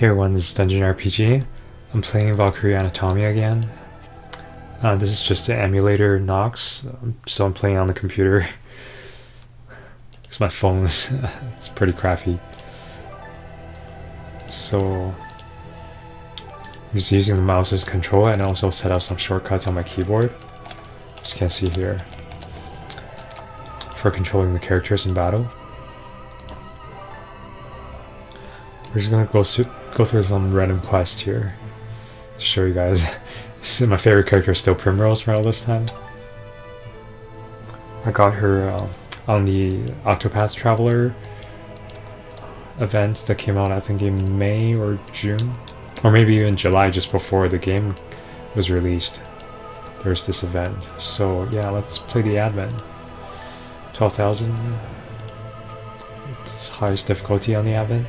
Hey everyone, this is Dungeon RPG. I'm playing Valkyrie Anatomia again. This is just an emulator Nox, so I'm playing on the computer. Because my phone is it's pretty crappy. So I'm just using the mouse as control and also set up some shortcuts on my keyboard. As you can see here, for controlling the characters in battle. We're just gonna go through some random quest here to show you guys. This is my favorite character, is still Primrose for all this time. I got her on the Octopath Traveler event that came out, I think, in May or June, or maybe even July, just before the game was released. There's this event. So yeah, let's play the Advent. 12,000. It's highest difficulty on the Advent.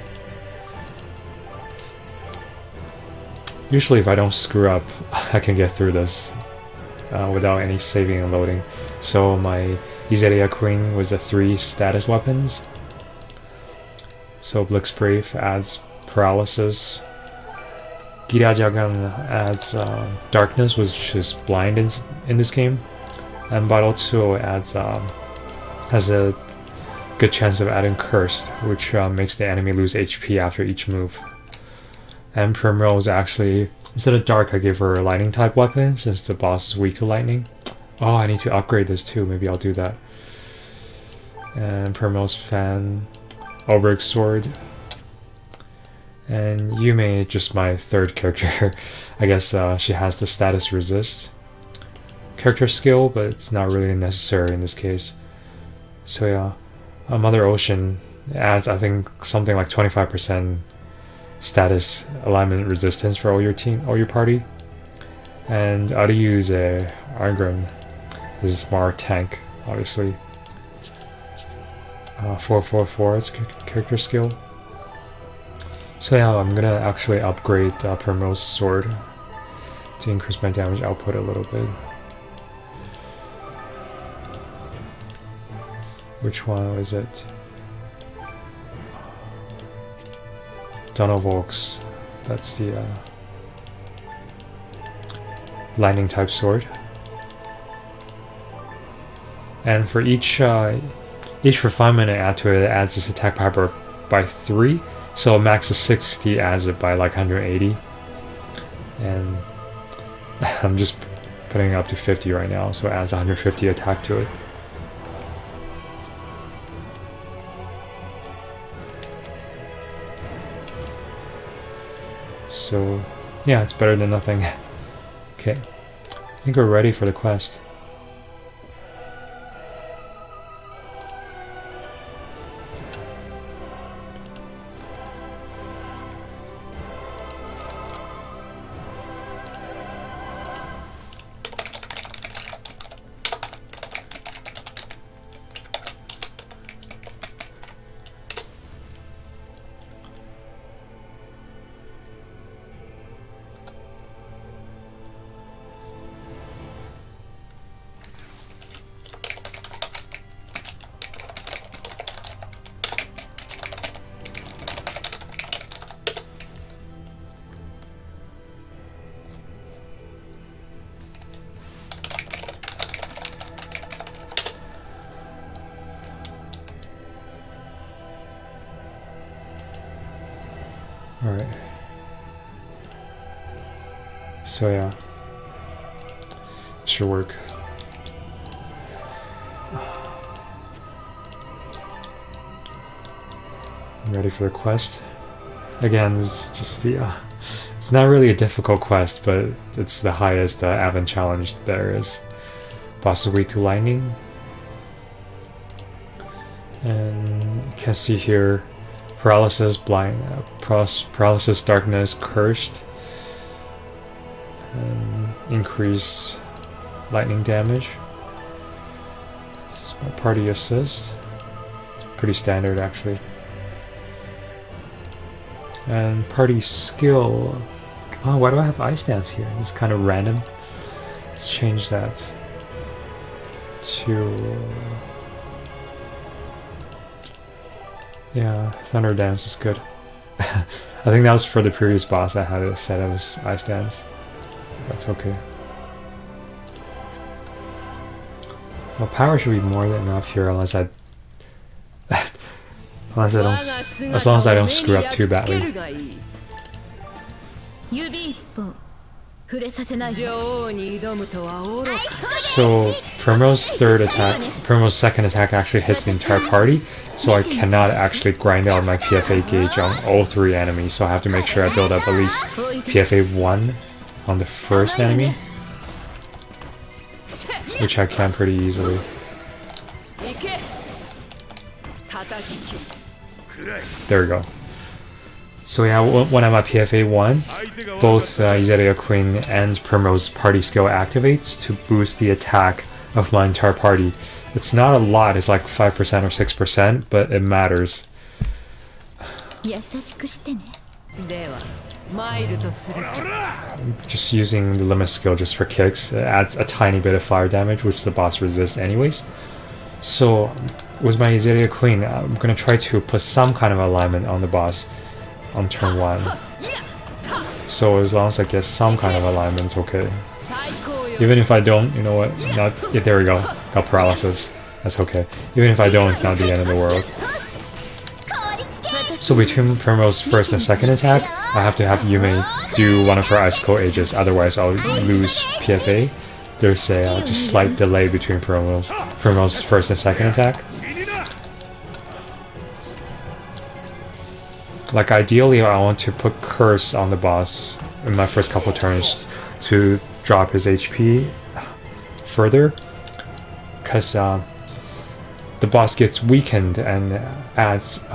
Usually if I don't screw up, I can get through this without any saving and loading. So my Izeria Queen was the 3 status weapons. So Blitzbrave adds paralysis. Girajagan adds darkness, which is blind in this game. And Batotsuo adds has a good chance of adding cursed, which makes the enemy lose HP after each move. And Primrose, actually, instead of dark, I give her a lightning type weapon since the boss is weak to lightning. Oh, I need to upgrade this too. Maybe I'll do that. And Primrose fan, Oberg sword, and Yume, just my 3rd character. I guess she has the status resist character skill, but it's not really necessary in this case. So yeah, Mother Ocean adds, I think, something like 25% status alignment resistance for all your team, all your party. And I'll use a Argrim. This is more tank, obviously. 444, it's character skill. So yeah, I'm gonna actually upgrade Primrose sword to increase my damage output a little bit. Which one was it? Donovolks. That's the lightning type sword. And for each refinement I add to it, it adds this attack power by 3. So a max of 60 adds it by like 180. And I'm just putting it up to 50 right now, so it adds 150 attack to it. So yeah, it's better than nothing. Okay, I think we're ready for the quest. Alright. So yeah. Should work. I'm ready for the quest. Again, this is just the it's not really a difficult quest, but it's the highest Advent challenge there is. Boss is weak to lightning. And you can see here paralysis, blind, paralysis, darkness, cursed, and increase lightning damage. This is my party assist. It's pretty standard actually. And party skill. Oh, why do I have ice dance here? It's kind of random. Let's change that to yeah, Thunder Dance is good. I think that was for the previous boss that had it set as ice dance. That's okay. Well, power should be more than enough here, unless I as long as I don't screw up too badly. So Primo's second attack actually hits the entire party, so I cannot actually grind out my PFA gauge on all 3 enemies, so I have to make sure I build up at least PFA 1 on the first enemy, which I can pretty easily. There we go. So yeah, when I'm at PFA 1, both Iseria Queen and Primo's party skill activates to boost the attack of my entire party. It's not a lot, it's like 5% or 6%, but it matters. Just using the limit skill just for kicks, it adds a tiny bit of fire damage, which the boss resists anyways. So with my Iseria Queen, I'm gonna try to put some kind of alignment on the boss on turn 1. So as long as I get some kind of alignment, it's okay. Even if I don't, you know what, yeah, there we go, got paralysis. That's okay. Even if I don't, it's not the end of the world. So between Primo's first and second attack, I have to have Yume do one of her ice cold ages, otherwise I'll lose PFA. There's a just slight delay between Primo's first and second attack. Like ideally I want to put Curse on the boss in my first couple turns to drop his HP further, because the boss gets weakened and adds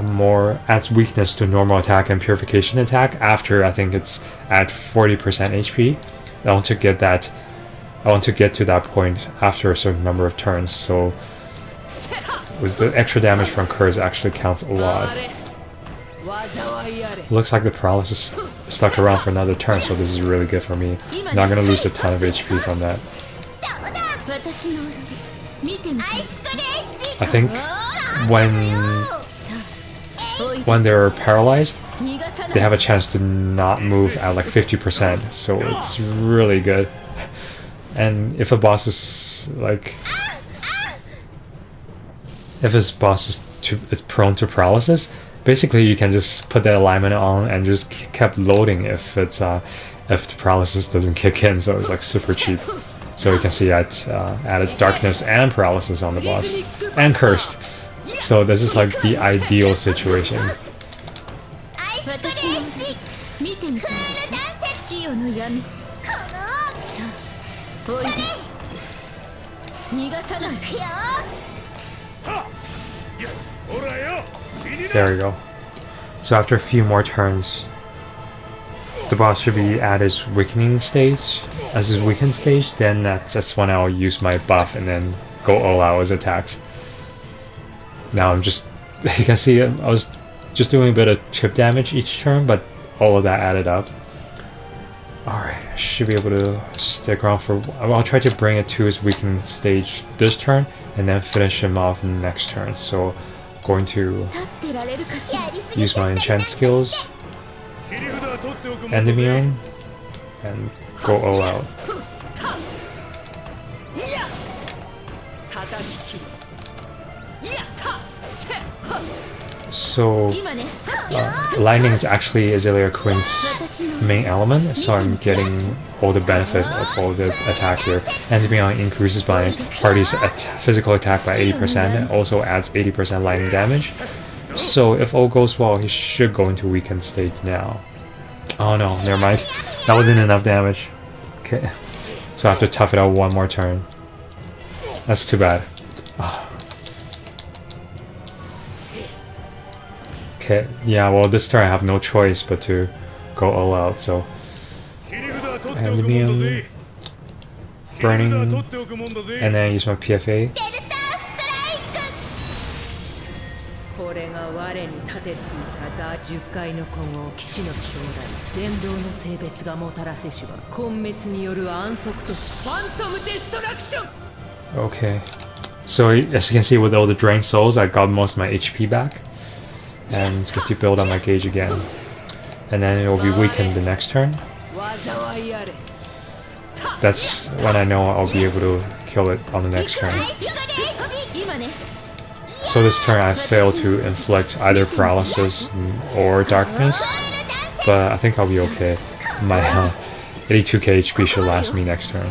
weakness to normal attack and purification attack after I think it's at 40% HP. I want to get to that point after a certain number of turns, so with the extra damage from Curse actually counts a lot. Looks like the paralysis stuck around for another turn, so this is really good for me. Not gonna lose a ton of HP from that. I think when they're paralyzed, they have a chance to not move at like 50%, so it's really good. And if a boss is like, if his boss is prone to paralysis, basically you can just put the alignment on and just keep loading if the paralysis doesn't kick in, so it's like super cheap. So you can see I added darkness and paralysis on the boss, and cursed. So this is like the ideal situation. There we go. So after a few more turns, the boss should be at his weakening stage. As his weakened stage, then that's when I'll use my buff and then go all out as attacks. Now I'm just, you can see I was just doing a bit of chip damage each turn, but all of that added up. Alright, I should be able to stick around for, I'll try to bring it to his weakening stage this turn and then finish him off next turn. So going to use my enchant skills, Endymion, and go all out. So lightning is actually Iseria Queen's main element, so I'm getting all the benefit of all the attack here. Endymion increases my party's physical attack by 80% and also adds 80% lightning damage. So if all goes well, he should go into weakened state now. Oh no, never mind. That wasn't enough damage. Okay, so I have to tough it out one more turn. That's too bad. Okay, yeah, well this turn I have no choice but to go all out, so Endymion, burning, and then I use my PFA. Okay, so as you can see with all the drained souls, I got most of my HP back. And get to build on my gauge again. and then it will be weakened the next turn. That's when I know I'll be able to kill it on the next turn. So this turn I failed to inflict either paralysis or darkness, but I think I'll be okay. My 82k HP should last me next turn.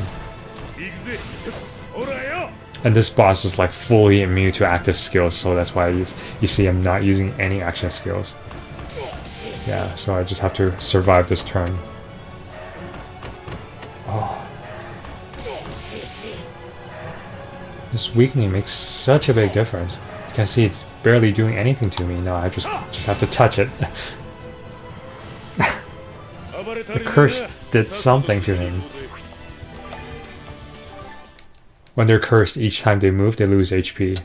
And this boss is like fully immune to active skills, so that's why you see I'm not using any action skills. Yeah, so I just have to survive this turn. Oh. This weakening makes such a big difference. You can see it's barely doing anything to me. Now I just have to touch it. The curse did something to him. When they're cursed, each time they move, they lose HP,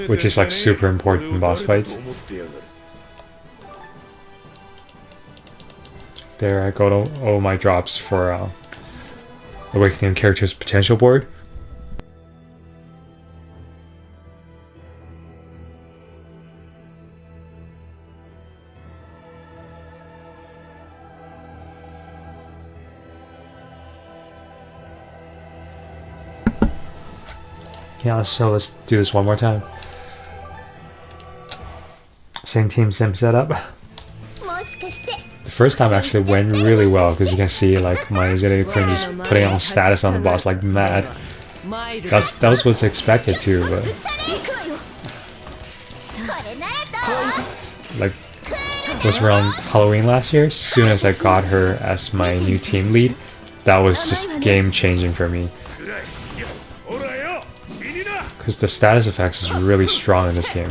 which is like super important in boss fights. There I go to all my drops for Awakening Character's Potential board. Yeah, so let's do this one more time. Same team, same setup. The first time actually went really well because you can see like my Azalea Queen just putting on status on the boss like mad. That was what's expected too, but like it was around Halloween last year. As soon as I got her as my new team lead, that was just game changing for me. Because the status effects is really strong in this game.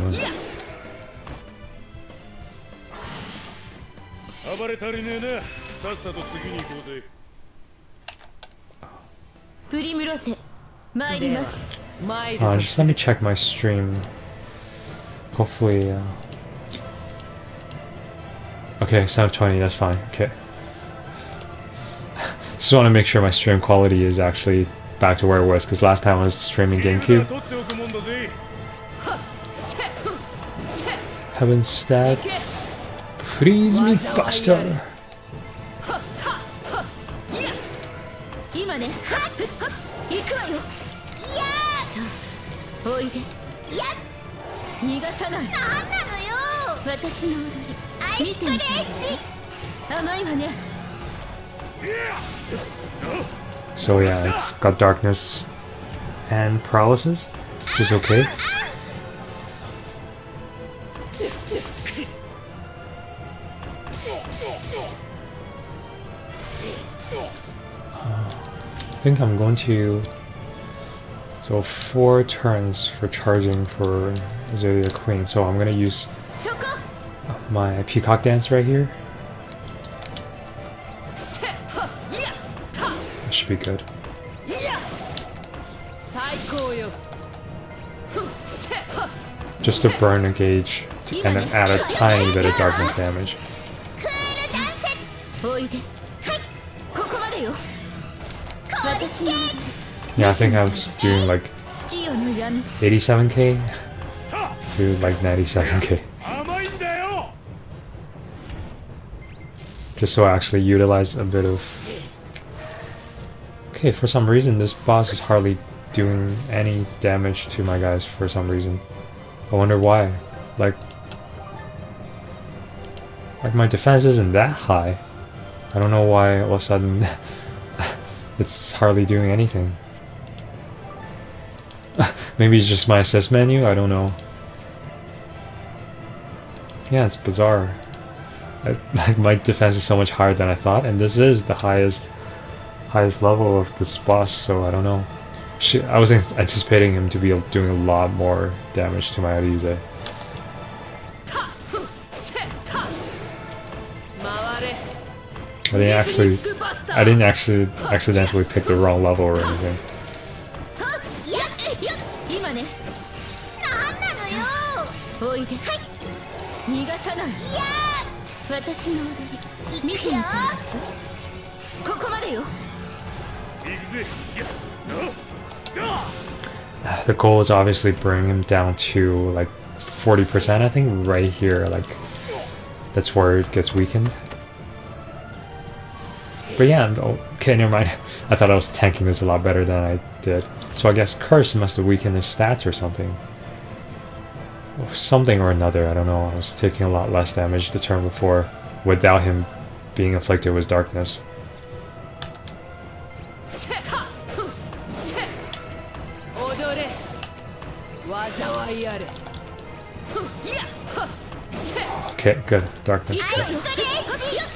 Just let me check my stream. Hopefully, okay, 720, that's fine. Okay. Just want to make sure my stream quality is actually back to where it was, because last time I was streaming GameCube. Heaven stat. Please me, bastard. So yeah, it's got darkness and paralysis, which is okay. I think I'm going to... So 4 turns for charging for Azalea Queen, so I'm going to use my Peacock Dance right here. That should be good. Just to burn a gauge and then add a tiny bit of darkness damage. Yeah, I think I was doing like 87k to like 97k. Just so I actually utilize a bit of... Okay, for some reason this boss is hardly doing any damage to my guys for some reason. I wonder why. Like my defense isn't that high. I don't know why all of a sudden it's hardly doing anything. Maybe it's just my assist menu, I don't know. Yeah, it's bizarre. Like my defense is so much higher than I thought, and this is the highest level of this boss, so I don't know. I was anticipating him to be doing a lot more damage to my Arize. I didn't actually accidentally pick the wrong level or anything. The goal is obviously bring him down to like 40%, I think, right here. Like that's where it gets weakened. But yeah, okay, never mind. I thought I was tanking this a lot better than I did. So I guess Curse must have weakened his stats or something. Something or another, I don't know. I was taking a lot less damage the turn before without him being afflicted with darkness. Okay, good. Darkness. Good.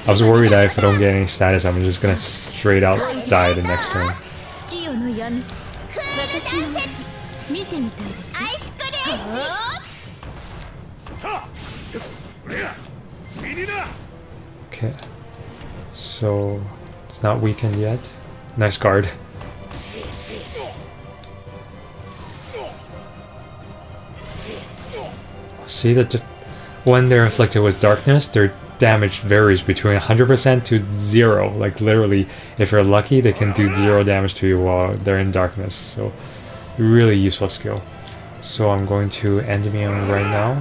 I was worried that if I don't get any status, I'm just gonna straight out die the next turn. Okay. So, it's not weakened yet. Nice guard. See that when they're inflicted with darkness, their damage varies between 100% to 0. Like literally, if you're lucky, they can do 0 damage to you while they're in darkness. So, really useful skill. So I'm going to Endymion right now.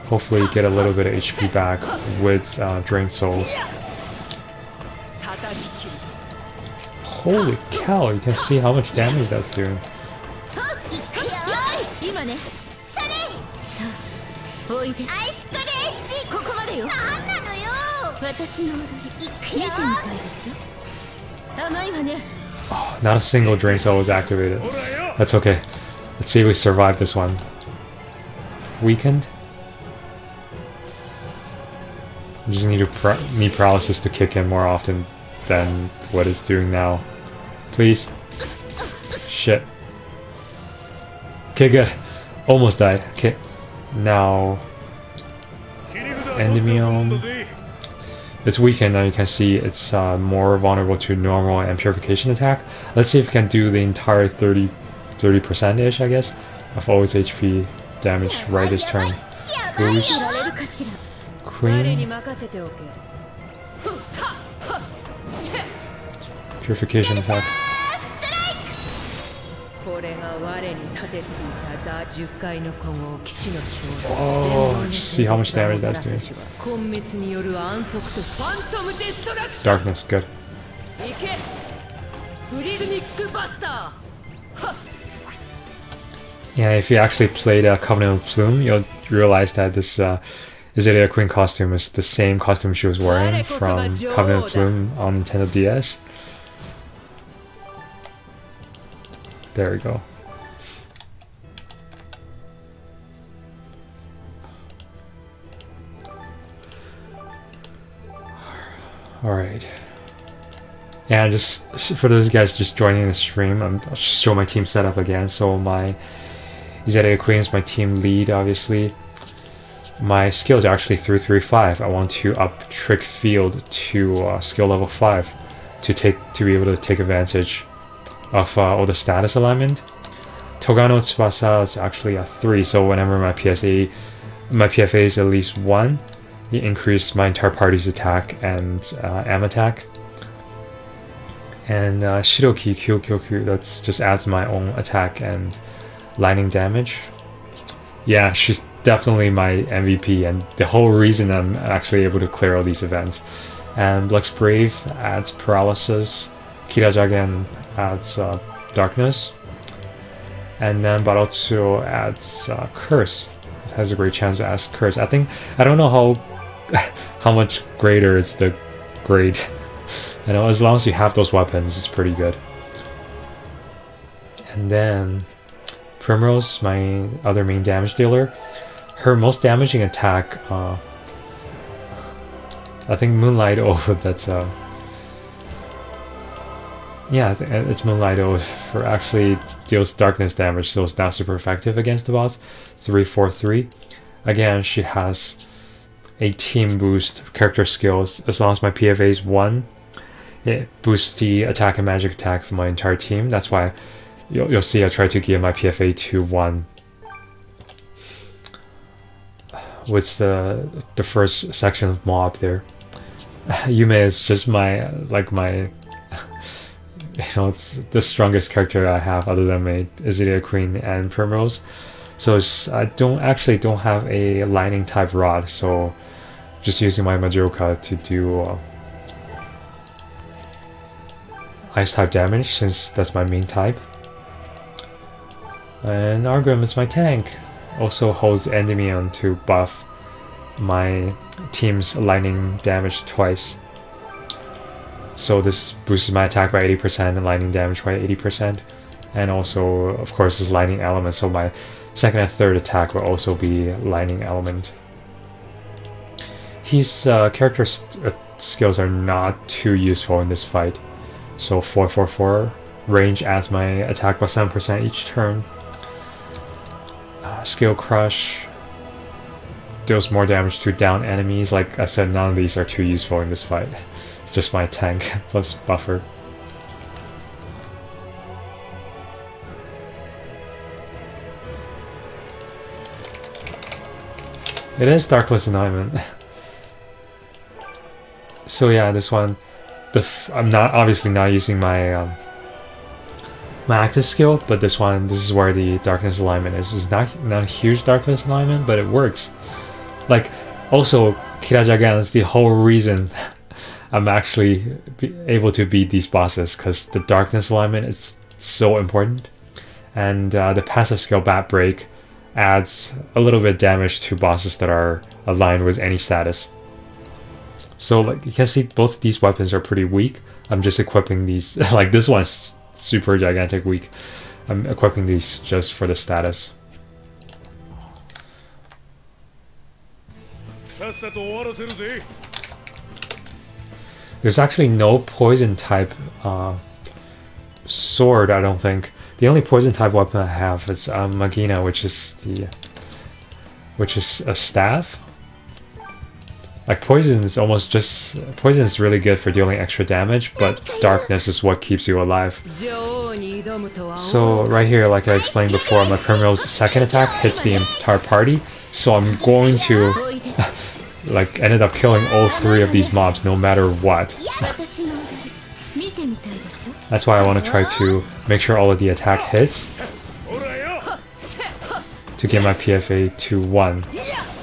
Hopefully get a little bit of HP back with Drained Soul. Holy cow, you can see how much damage that's doing. Oh, not a single Drain Soul was activated. That's okay. Let's see if we survive this one. Weakened? I just need paralysis to kick in more often than what it's doing now. Please. Shit. Okay, good. Almost died. Okay. Now Endymion. It's weakened, now you can see it's more vulnerable to normal and purification attack. Let's see if we can do the entire 30%-ish, I guess, of all its HP damage right this turn. Boost. Queen. Purification attack. Oh, just see how much damage that's doing. Darkness, good. Yeah, if you actually played Covenant of Plume, you'll realize that this Azalea Queen costume is the same costume she was wearing from Covenant of Plume on Nintendo DS. There we go. Alright. Yeah, just for those guys just joining the stream, I'll just show my team setup again. So my Azalea Queen is my team lead, obviously. My skill is actually 335. I want to up Trick Field to skill level 5 to be able to take advantage of all the status alignment. Togano Tsubasa is actually a 3, so whenever my PFA is at least 1, you increase my entire party's attack and AM attack. And Shiroki Kyokyoku, that just adds my own attack and lightning damage. Yeah, she's definitely my MVP and the whole reason I'm actually able to clear all these events. And Blex Brave adds paralysis, Kirajagen adds darkness, and then Barotsu adds curse. It has a great chance to add curse. I don't know how much greater it's the grade. You know, as long as you have those weapons, it's pretty good. And then Primrose, my other main damage dealer, her most damaging attack, I think Moonlight Ode, that's yeah, it's Moonlight Ode for actually deals darkness damage, so it's not super effective against the boss. 343. Again, she has a team boost character skills. As long as my PFA is 1, it boosts the attack and magic attack for my entire team. That's why you'll see I try to gear my PFA to 1. What's the first section of mob there? Yume is just my you know, it's the strongest character I have other than my Azalea Queen and Primrose. So I don't have a lightning type rod, so just using my Majoka to do ice type damage since that's my main type. And Argrim is my tank. Also holds Endymion to buff my team's lightning damage twice. So this boosts my attack by 80% and lightning damage by 80%. And also, of course, is lightning element, so my second and third attack will also be lightning element. His character skills are not too useful in this fight. So 444 range adds my attack by 7% each turn. Skill Crush deals more damage to down enemies. Like I said, none of these are too useful in this fight. It's just my tank plus buffer. It is Darkless Alignment. So yeah, this one, I'm obviously not using my my active skill, but this is where the Darkness Alignment is. It's not a huge Darkness Alignment, but it works. Like, also, Kirajagan is the whole reason I'm actually able to beat these bosses, because the Darkness Alignment is so important. And the passive skill Bat Break adds a little bit of damage to bosses that are aligned with any status. So like you can see, both these weapons are pretty weak. I'm just equipping these, like this one's super gigantic weak. I'm equipping these just for the status. There's actually no poison type sword, I don't think. The only poison type weapon I have is Magina, which is a staff. Like poison is really good for dealing extra damage, but darkness is what keeps you alive. So right here, like I explained before, my Primrose's second attack hits the entire party, so I'm going to like ended up killing all three of these mobs no matter what. That's why I want to try to make sure all of the attack hits to get my PFA to 1.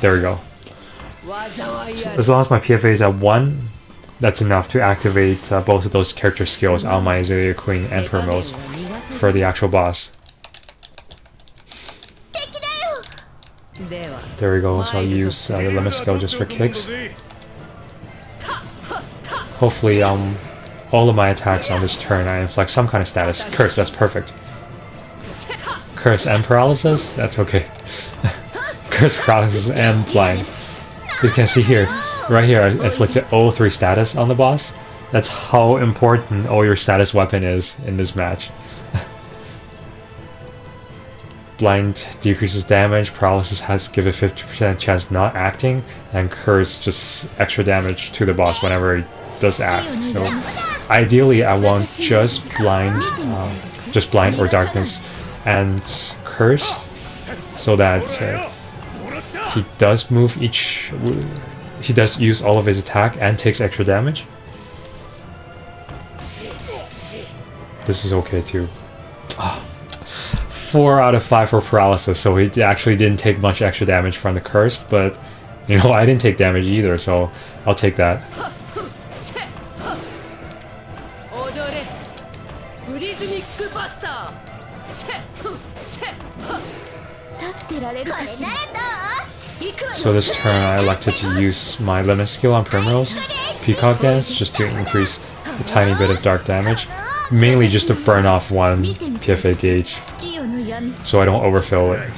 There we go. So as long as my PFA is at 1, that's enough to activate both of those character skills on my Azalea Queen and Primrose for the actual boss. There we go, so I'll use the limit skill just for kicks. Hopefully all of my attacks on this turn I inflict some kind of status. Curse, that's perfect. Curse and paralysis? That's okay. Curse, paralysis, and blind. You can see here, right here, I inflicted all 3 status on the boss. That's how important all your status weapon is in this match. Blind decreases damage, paralysis has given 50% chance not acting, and curse just extra damage to the boss whenever he does act. So ideally I want just blind or darkness and curse, so that he does move he does use all of his attack and takes extra damage. This is okay too. 4 out of 5 for paralysis, so he actually didn't take much extra damage from the cursed, but you know, I didn't take damage either, so I'll take that. So this turn I elected to use my limit skill on Primrose, Peacock Dance, just to increase a tiny bit of dark damage. Mainly just to burn off 1 PFA gauge, so I don't overfill it.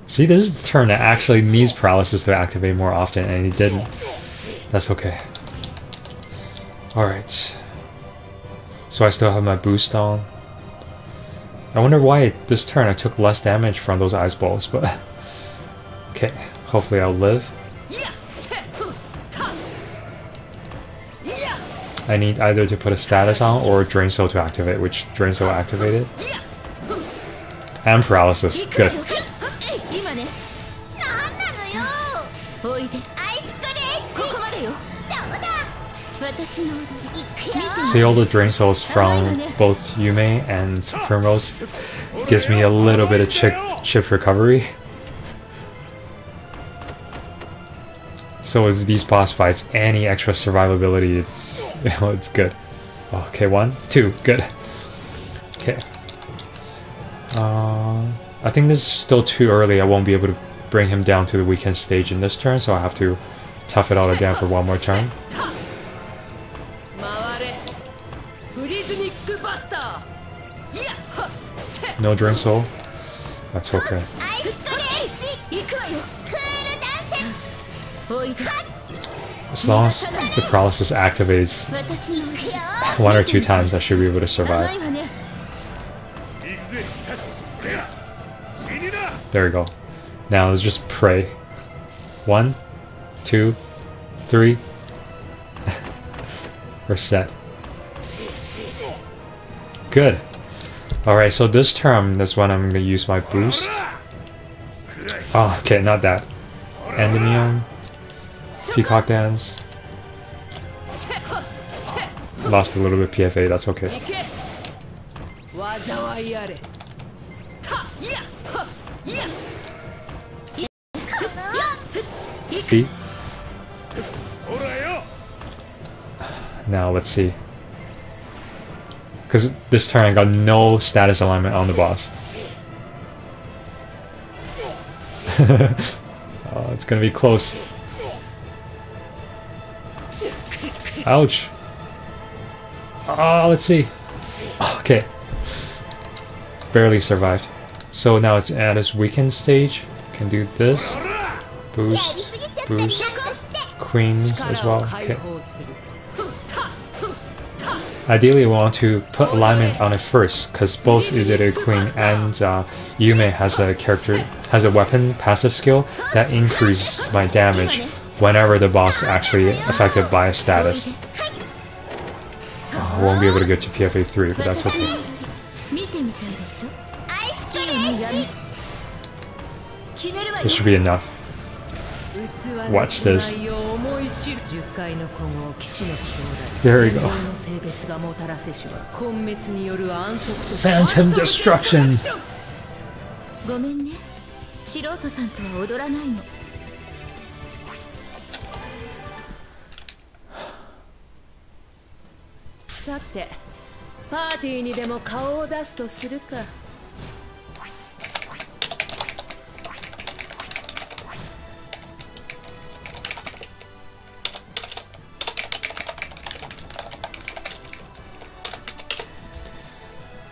See, this is the turn that actually needs paralysis to activate more often, and he didn't. That's okay. Alright. So I still have my boost on. I wonder why this turn I took less damage from those ice balls, but okay, hopefully I'll live. I need either to put a status on or Drain Soul to activate, which Drain Soul activated. And paralysis, good. See, all the drain souls from both Yume and Primrose gives me a little bit of chip recovery. So with these boss fights, any extra survivability, it's good. Okay, 1, 2, good. Okay. I think this is still too early. I won't be able to bring him down to the weekend stage in this turn, so I have to tough it out again for one more turn. No drain soul. That's okay. As long as the paralysis activates 1 or 2 times, I should be able to survive. There we go. Now let's just pray. 1, 2, 3. We're set. Good. Alright, so this turn is when I'm going to use my boost. Oh, okay, not that. Endymion. Peacock Dance. Lost a little bit PFA, that's okay. Now let's see. Because this turn I got no status alignment on the boss. Oh, it's gonna be close. Ouch. Oh, let's see. Okay. Barely survived. So now it's at its weekend stage. Can do this. Boost. Boost. Queens as well. Okay. Ideally, we want to put alignment on it first, because both Izere Queen and Yume has a weapon passive skill that increases my damage whenever the boss is actually affected by a status. I won't be able to get to PFA 3, but that's okay. This should be enough. Watch this. There we go. Phantom Destruction!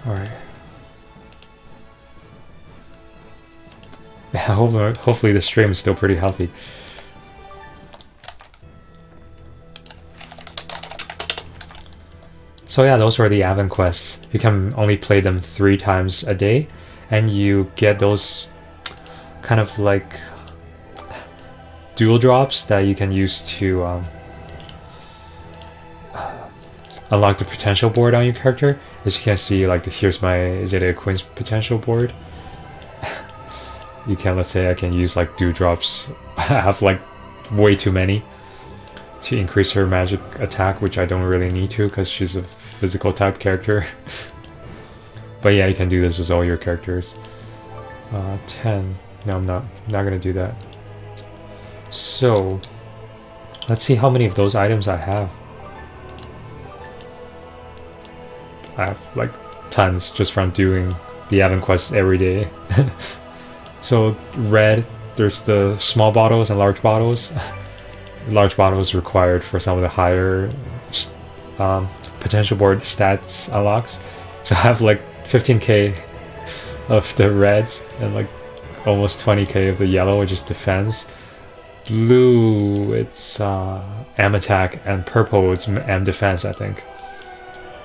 Alright. Yeah, hopefully the stream is still pretty healthy. So yeah, those were the Advent quests. You can only play them 3 times a day, and you get those kind of like dual drops that you can use to unlock the potential board on your character. As you can see, like here's my Izere Queen's potential board. You can, let's say I can use like dual drops. I have like way too many to increase her magic attack, which I don't really need to because she's a physical type character. But yeah, you can do this with all your characters. 10. No, I'm not gonna do that. So let's see how many of those items I have. I have like tons just from doing the Advent quests every day. So red, there's the small bottles and large bottles. Large bottles required for some of the higher potential board stats unlocks. So I have like 15k of the reds and like almost 20k of the yellow, which is defense. Blue, it's M attack, and purple, it's M defense, I think.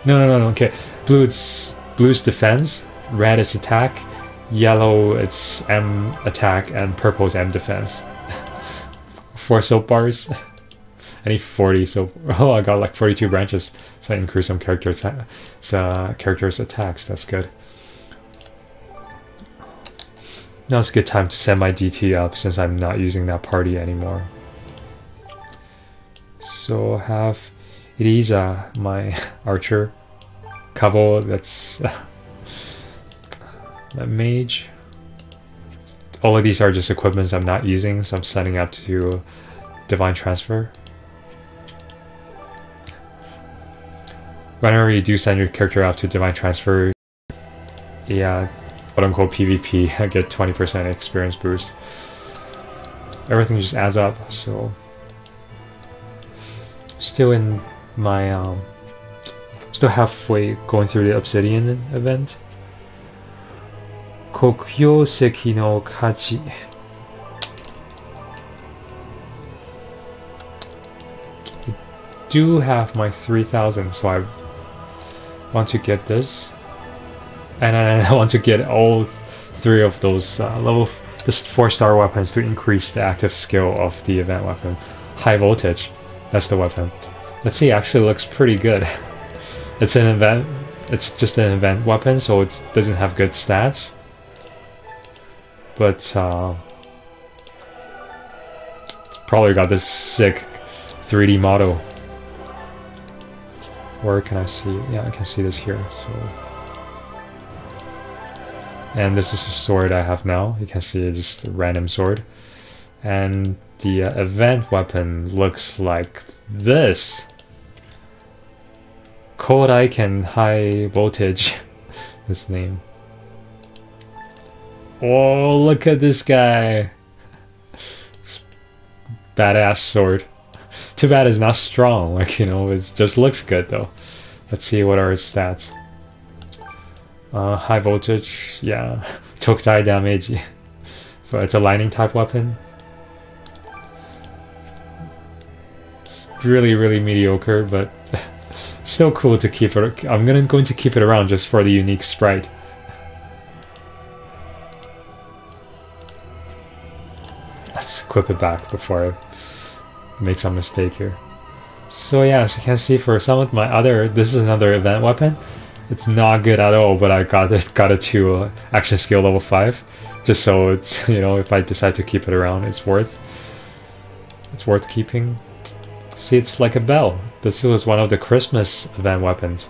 No, okay. Blue's defense, red is attack, yellow it's M attack, and purple is M defense. 4 soap bars. I need 40 soap. Oh, I got like 42 branches, so I increase some characters' attacks. That's good. Now it's a good time to set my DT up since I'm not using that party anymore. So I have It is my archer. Kabo, that's a mage. All of these are just equipments I'm not using, so I'm setting up to divine transfer. Whenever you do send your character out to divine transfer, yeah, quote unquote PvP, I get 20% experience boost. Everything just adds up, so still in my still halfway going through the Obsidian event. Kokyoseki no Kachi. I do have my 3000, so I want to get this. And I want to get all 3 of those level 4-star weapons to increase the active skill of the event weapon. High voltage, that's the weapon. Let's see, actually looks pretty good. It's an event, it's just an event weapon, so it doesn't have good stats. But it's probably got this sick 3D model. Where can I see? Yeah, I can see this here. So, and this is the sword I have now. You can see it's just a random sword. And the event weapon looks like this. Kodaiken High Voltage. This name. Oh, look at this guy. Badass sword. Too bad it's not strong, like, you know, it just looks good though. Let's see what are its stats. High voltage, yeah. Tokutai damage. But it's a lightning type weapon. It's really, really mediocre, but still cool to keep it. I'm going to keep it around just for the unique sprite. Let's equip it back before I make some mistake here. So yeah, as you can see, for some of my other, this is another event weapon. It's not good at all, but I got it to action skill level 5, just so it's, you know, if I decide to keep it around, it's worth keeping. See, it's like a bell. This was one of the Christmas event weapons.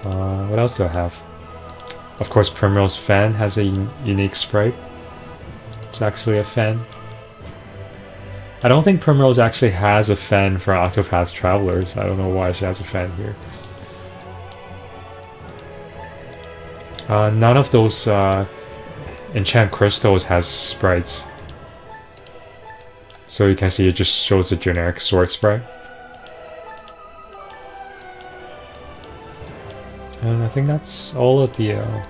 What else do I have? Of course, Primrose Fan has a unique sprite. It's actually a fan. I don't think Primrose actually has a fan for Octopath Travelers. I don't know why she has a fan here. None of those enchant crystals has sprites. So you can see it just shows a generic sword sprite. And I think that's all of the... I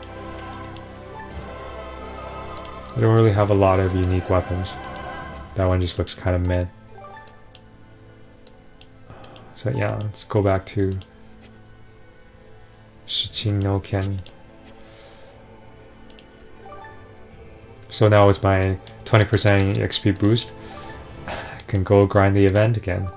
don't really have a lot of unique weapons. That one just looks kind of meh. So yeah, let's go back to Shichin no Ken. So now with my 20% XP boost, I can go grind the event again.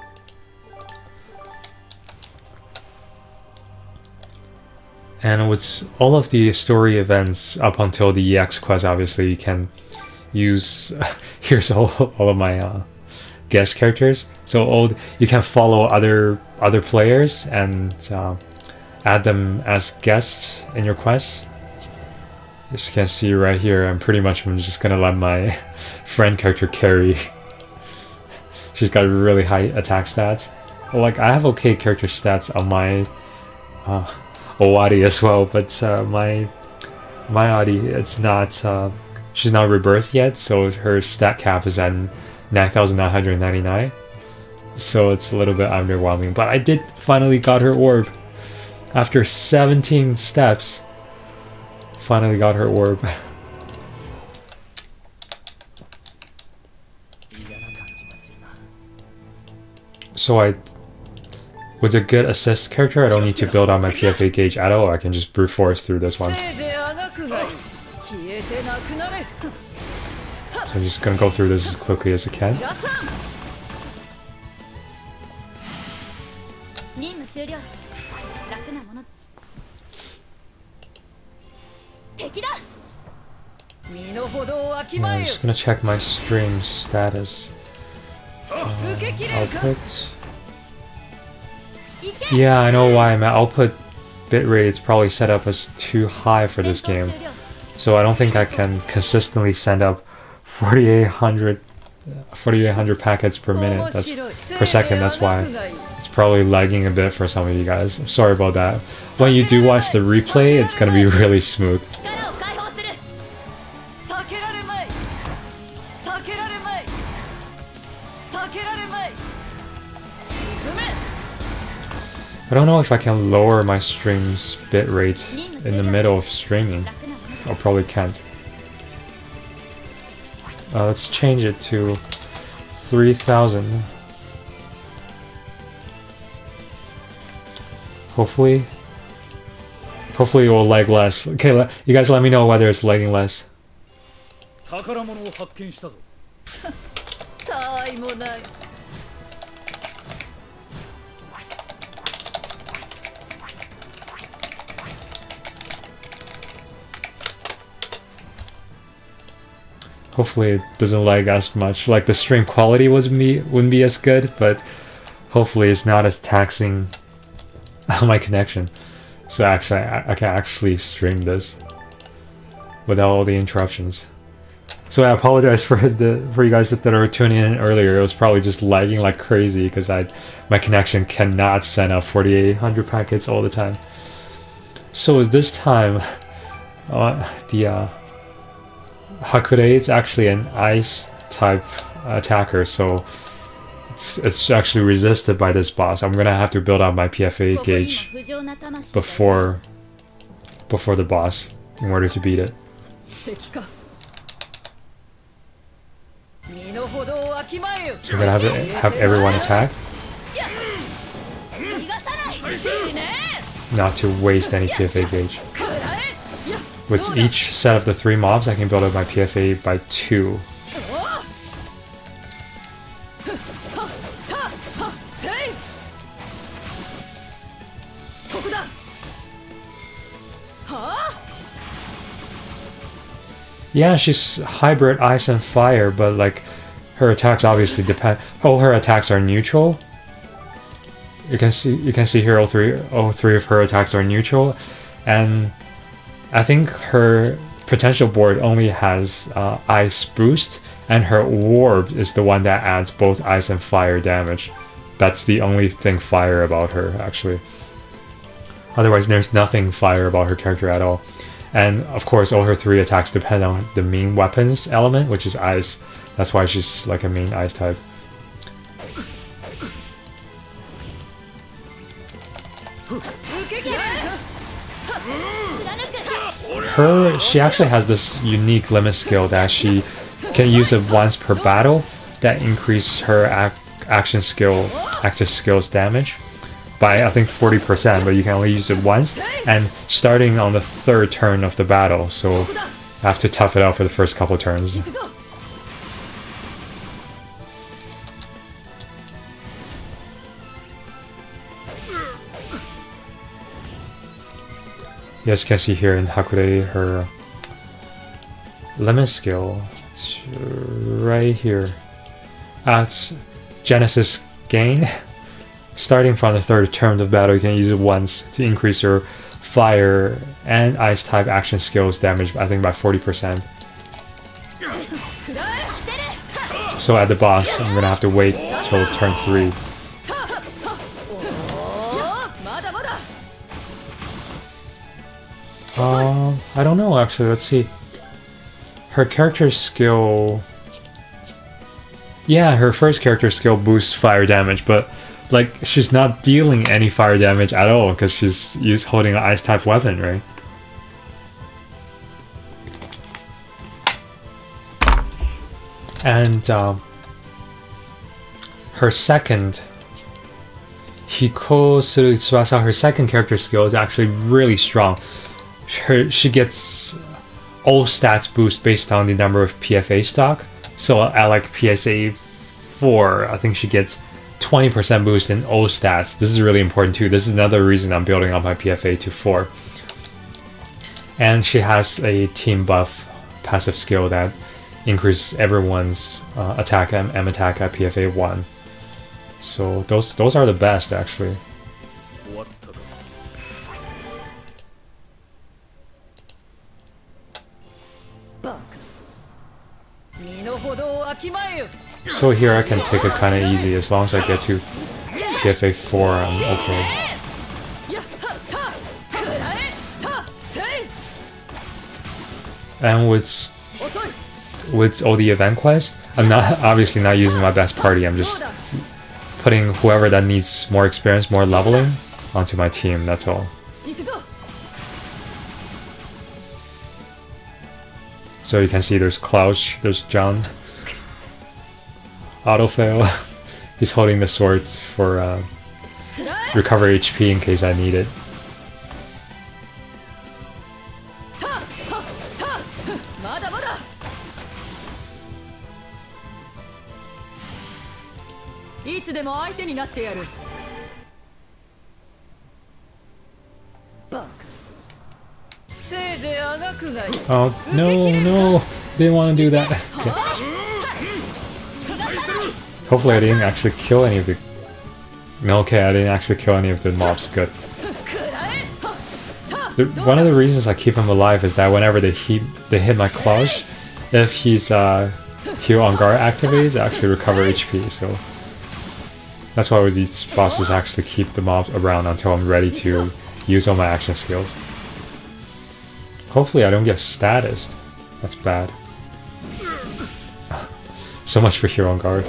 And with all of the story events up until the EX quest, obviously you can use here's all of my guest characters. So you can follow other players and add them as guests in your quest. As you can see right here, I'm just gonna let my friend character carry. She's got really high attack stats. Like, I have okay character stats on my Owari as well, but my Adi, it's not. She's not rebirthed yet, so her stat cap is at 9,999. So it's a little bit underwhelming. But I did finally got her orb after 17 steps. Finally got her orb. So with a good assist character, I don't need to build on my PFA gauge at all. I can just brute force through this one. So I'm just gonna go through this as quickly as I can. I'm just gonna check my stream status. Output. Yeah, I know why my output bitrate is probably set up as too high for this game. So I don't think I can consistently send up 4,800 packets per minute. That's per second. That's why it's probably lagging a bit for some of you guys. Sorry about that. When you do watch the replay, it's gonna be really smooth. I don't know if I can lower my stream's bitrate in the middle of streaming. I probably can't. Let's change it to 3,000. Hopefully it will lag less. Okay, you guys let me know whether it's lagging less. Hopefully it doesn't lag as much. Like the stream quality wouldn't be as good, but hopefully it's not as taxing on my connection. So actually I can actually stream this without all the interruptions. So I apologize for you guys that are tuning in earlier. It was probably just lagging like crazy because my connection cannot send out 4,800 packets all the time. So this time the Hakure is actually an ice type attacker, so it's actually resisted by this boss. I'm gonna have to build up my PFA gauge before the boss in order to beat it. So I'm gonna have everyone attack, not to waste any PFA gauge. With each set of the 3 mobs, I can build up my PFA by 2. Yeah, she's hybrid ice and fire, but like her attacks obviously depend. All her attacks are neutral. You can see here all three of her attacks are neutral, and I think her potential board only has ice boost, and her orb is the one that adds both ice and fire damage. That's the only thing fire about her, actually. Otherwise, there's nothing fire about her character at all. And of course, all her 3 attacks depend on the main weapons element, which is ice. That's why she's like a main ice type. She actually has this unique limit skill that she can use it once per battle that increases her active skills damage by I think 40%, but you can only use it once and starting on the 3rd turn of the battle, so I have to tough it out for the first couple turns. You guys can see here in Hakure her limit skill. It's right here. At Genesis gain. Starting from the 3rd turn of battle, you can use it once to increase your fire and ice type action skills damage, I think by 40%. So at the boss, I'm gonna have to wait till turn 3. I don't know actually, let's see. Her character skill... Yeah, her first character skill boosts fire damage, but like she's not dealing any fire damage at all because she's holding an ice type weapon, right? And her second Hiko Suru Tsubasa, her second character skill is actually really strong. She gets all stats boost based on the number of PFA stock. So at like PSA 4, I think she gets 20% boost in all stats. This is really important too. This is another reason I'm building up my PFA to 4. And she has a team buff passive skill that increase everyone's attack M attack at PFA 1. So those are the best actually. So here I can take it kind of easy as long as I get to PFA 4. I'm okay. And with all the event quests, I'm obviously not using my best party. I'm just putting whoever that needs more experience, more leveling onto my team. That's all. So you can see there's Klaus, there's John. Auto fail. He's holding the sword for recover HP in case I need it. Oh, no, didn't want to do that. Okay. Hopefully I didn't actually kill any of the... No, okay, I didn't actually kill any of the mobs. Good. One of the reasons I keep him alive is that whenever they hit my Klaus, if he's heal on guard activates, they actually recover HP, so... That's why these bosses actually keep the mobs around until I'm ready to use all my action skills. Hopefully I don't get statused. That's bad. So much for hero on guard.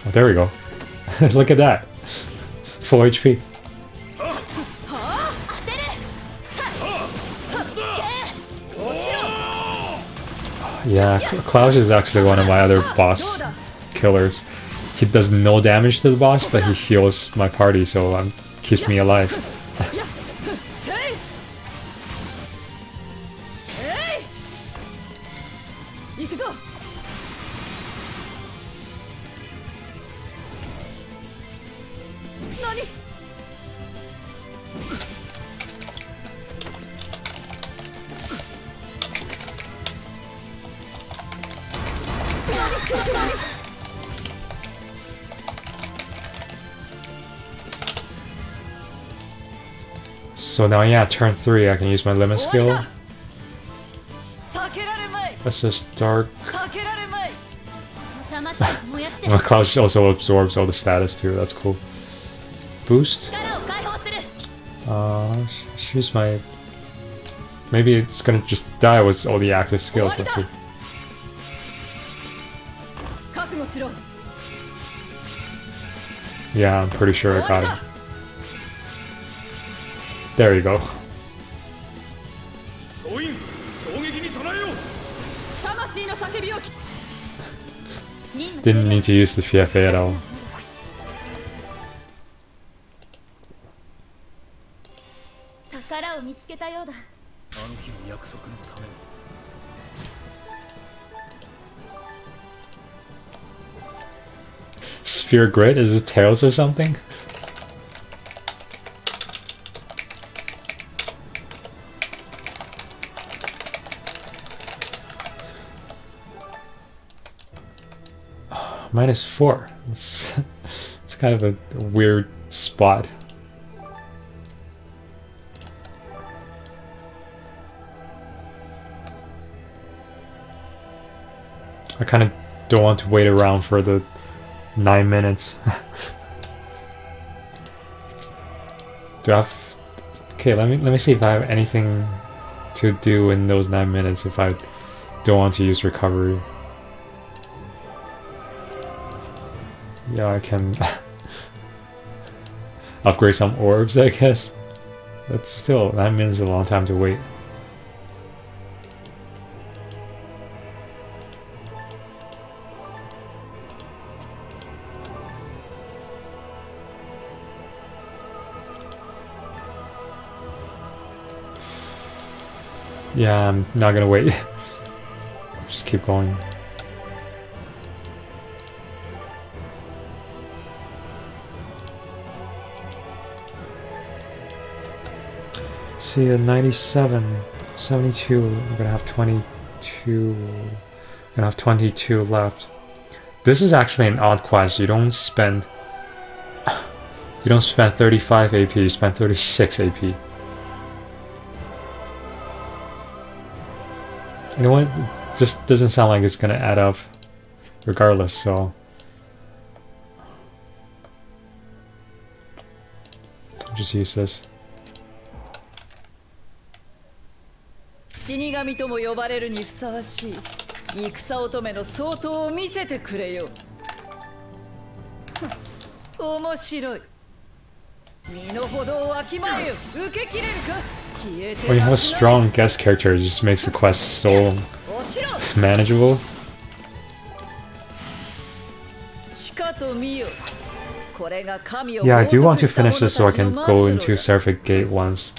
Oh, there we go. Look at that. Full HP. Yeah, Klaus is actually one of my other boss killers. He does no damage to the boss, but he heals my party, so keeps me alive. So now, yeah, turn 3, I can use my limit skill. Let's just dark. My Klaus also absorbs all the status too, that's cool. Boost. Choose my... Maybe it's gonna just die with all the active skills, let's see. Yeah, I'm pretty sure I got it. There you go. Didn't need to use the PFA at all. Sphere Grid? Is it Tails or something? -4. It's kind of a weird spot. I kind of don't want to wait around for the 9 minutes. Do I have... Okay, let me see if I have anything to do in those 9 minutes if I don't want to use recovery. Yeah, I can upgrade some orbs, I guess. But still, 9 minutes is a long time to wait. Yeah, I'm not gonna wait. Just keep going. See, a 97. 72. We're gonna have 22. We're gonna have 22 left. This is actually an odd quest. You don't spend 35 AP, you spend 36 AP. You know what? It just doesn't sound like it's gonna add up regardless, so I'll just use this. 死神とも呼ばれるにふさわしい戦乙女の相当を見せてくれよ。面白い。身の程をわきまえよ。受けきれるか。 When you have a strong guest character, it just makes the quest so manageable. Yeah, I do want to finish this so I can go into Seraphic Gate once.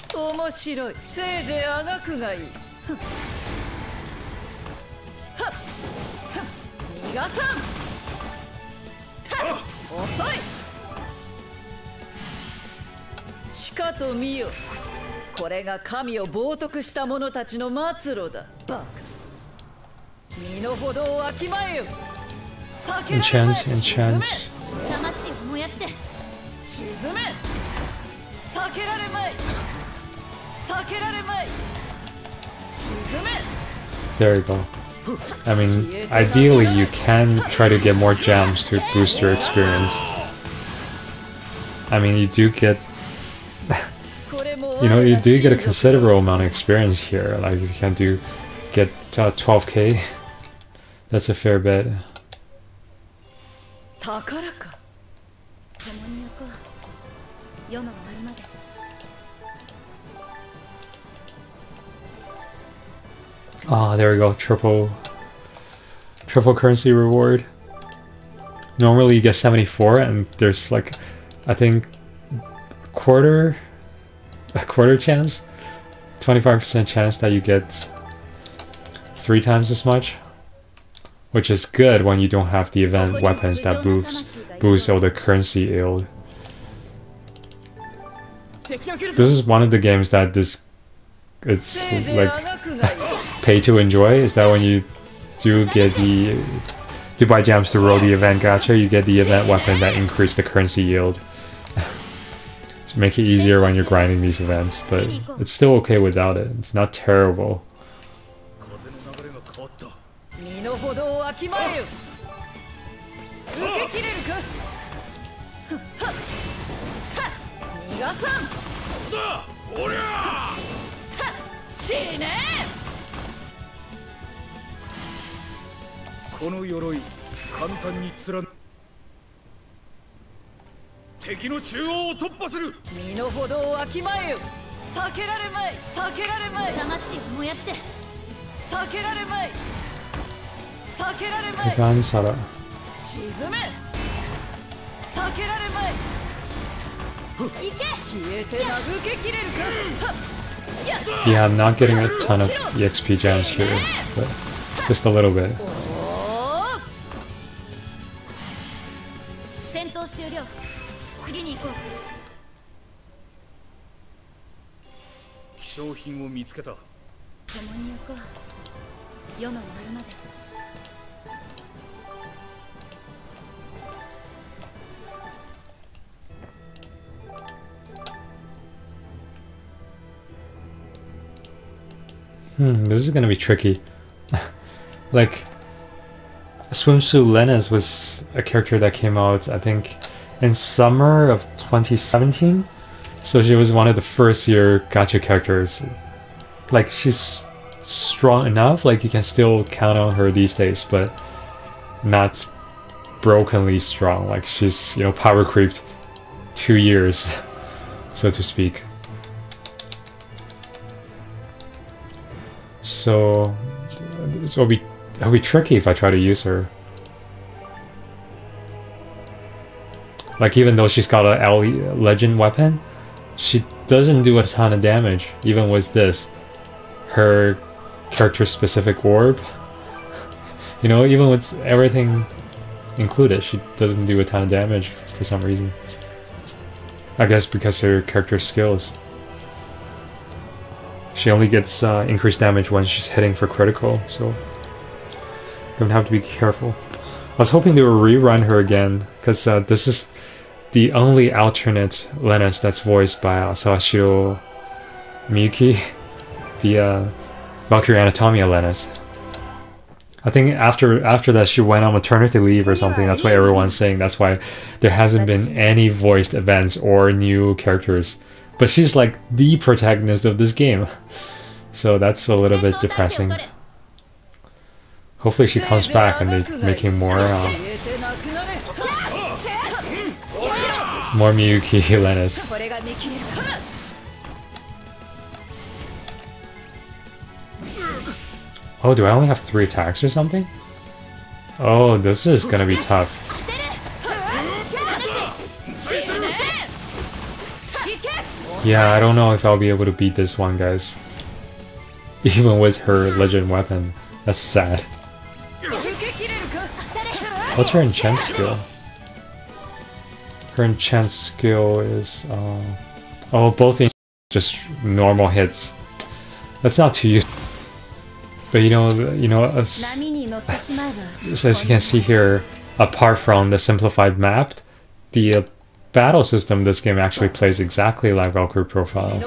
Shikato Mio. これが神を冒涜した者たちの末路だ。バカ。身の程をわきまえよ。Enchant. 魂を燃やして。沈め。避けられまい。避けられまい。沈め。 There you go. I mean, ideally you can try to get more gems to boost your experience. I mean, you do get you know, you do get a considerable amount of experience here. Like, if you can get 12k, that's a fair bit. Ah, there we go. Triple currency reward. Normally you get 74, and there's like, I think, a quarter chance, 25% chance that you get 3 times as much, which is good when you don't have the event weapons that boost all the currency yield. This is one of the games that it's like pay to enjoy, is that when you do get to buy gems to roll the event gacha, you get the event weapon that increase the currency yield. To make it easier when you're grinding these events, but it's still okay without it. It's not terrible. Yeah, I'm not getting a ton of EXP gems here, but just a little bit. This is gonna be tricky. Like, Swimsuit Lennis was a character that came out, I think, in summer of 2017. So she was one of the first year gacha characters. Like, she's strong enough, like you can still count on her these days, but not brokenly strong. Like, she's, you know, power creeped 2 years, so to speak. So it'll be tricky if I try to use her. Like, even though she's got a legend weapon, she doesn't do a ton of damage, even with this. Her character-specific orb, you know, even with everything included, she doesn't do a ton of damage for some reason. I guess because her character skills. She only gets increased damage when she's hitting for critical, so I'm gonna have to be careful. I was hoping to rerun her again, because this is the only alternate Lennis that's voiced by Sawashiro Miyuki, the Valkyrie Anatomia Lennis. I think after that she went on maternity leave or something. That's why everyone's saying that's why there hasn't been any voiced events or new characters. But she's like the protagonist of this game, so that's a little bit depressing. Hopefully she comes back and they're making more Miyuki Lennis. Oh, do I only have 3 attacks or something? Oh, this is gonna be tough. Yeah, I don't know if I'll be able to beat this one, guys. Even with her legend weapon. That's sad. What's her enchant skill? Her enchant skill is... oh, both just normal hits. That's not too useful. But as you can see here, apart from the simplified map, the battle system this game actually plays exactly like Valkyrie Profile.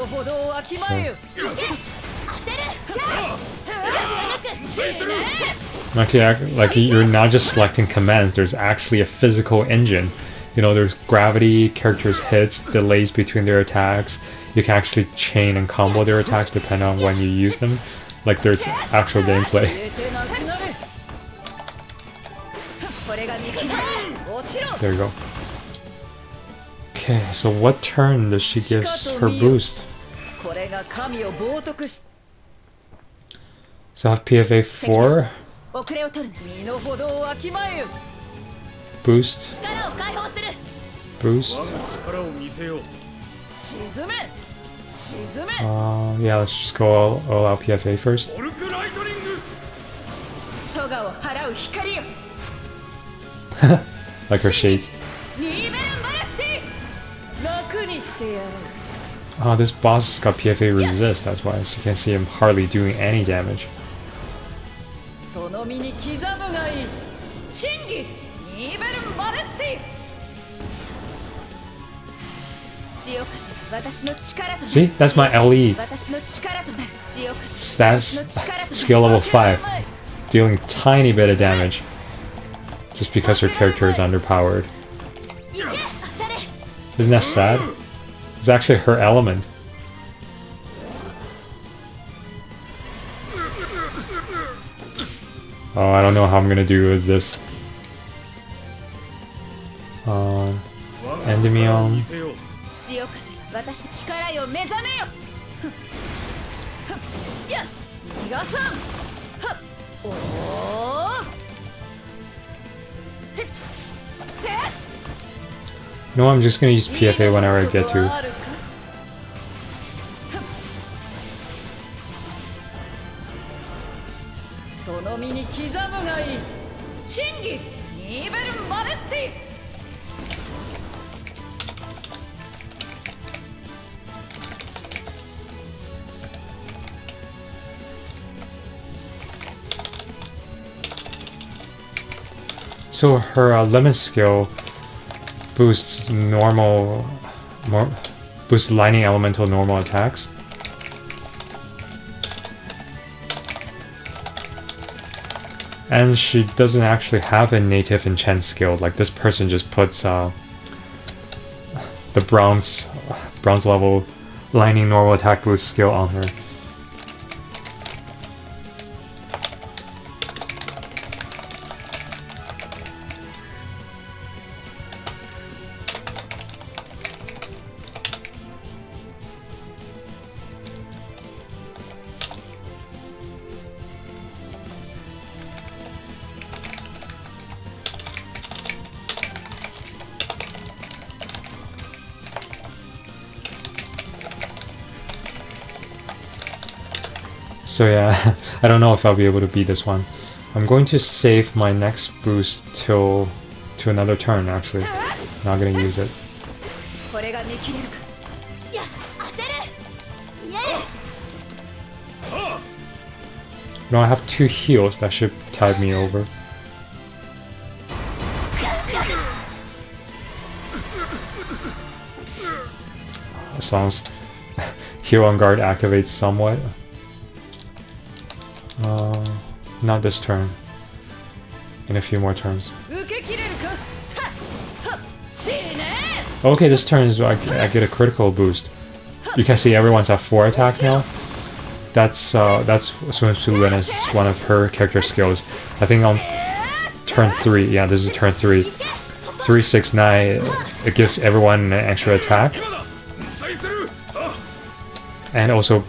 Like you're not just selecting commands, there's actually a physical engine. There's gravity, characters' hits, delays between their attacks. You can actually chain and combo their attacks depending on when you use them. Like there's actual gameplay. There you go. Okay, so what turn does she give her boost? So I have PFA 4. Boost. Boost. Yeah, let's just go all out PFA first. Like her shades. Oh, this boss got PFA resist, that's why you can see him hardly doing any damage. See, that's my LE. Stats, skill level 5. Dealing tiny bit of damage. Just because her character is underpowered. Isn't that sad? It's actually her element. Oh, I don't know how I'm gonna do with this. Endymion. No, I'm just gonna use PFA whenever I get to. So her lemon skill boosts boosts lightning elemental normal attacks. And she doesn't actually have a native enchant skill. Like this person just puts the bronze level lightning normal attack boost skill on her. So yeah, I don't know if I'll be able to beat this one. I'm going to save my next boost to another turn actually. Not gonna use it. No, I have 2 heals. That should tide me over. As long as heal on guard activates somewhat. Not this turn. In a few more turns. Okay, this turn is I get a critical boost. You can see everyone's at 4 attack now. That's Swimsuit Linus, one of her character skills. I think on turn 3, yeah, this is turn 3. 3, 6, 9, it gives everyone an extra attack. And also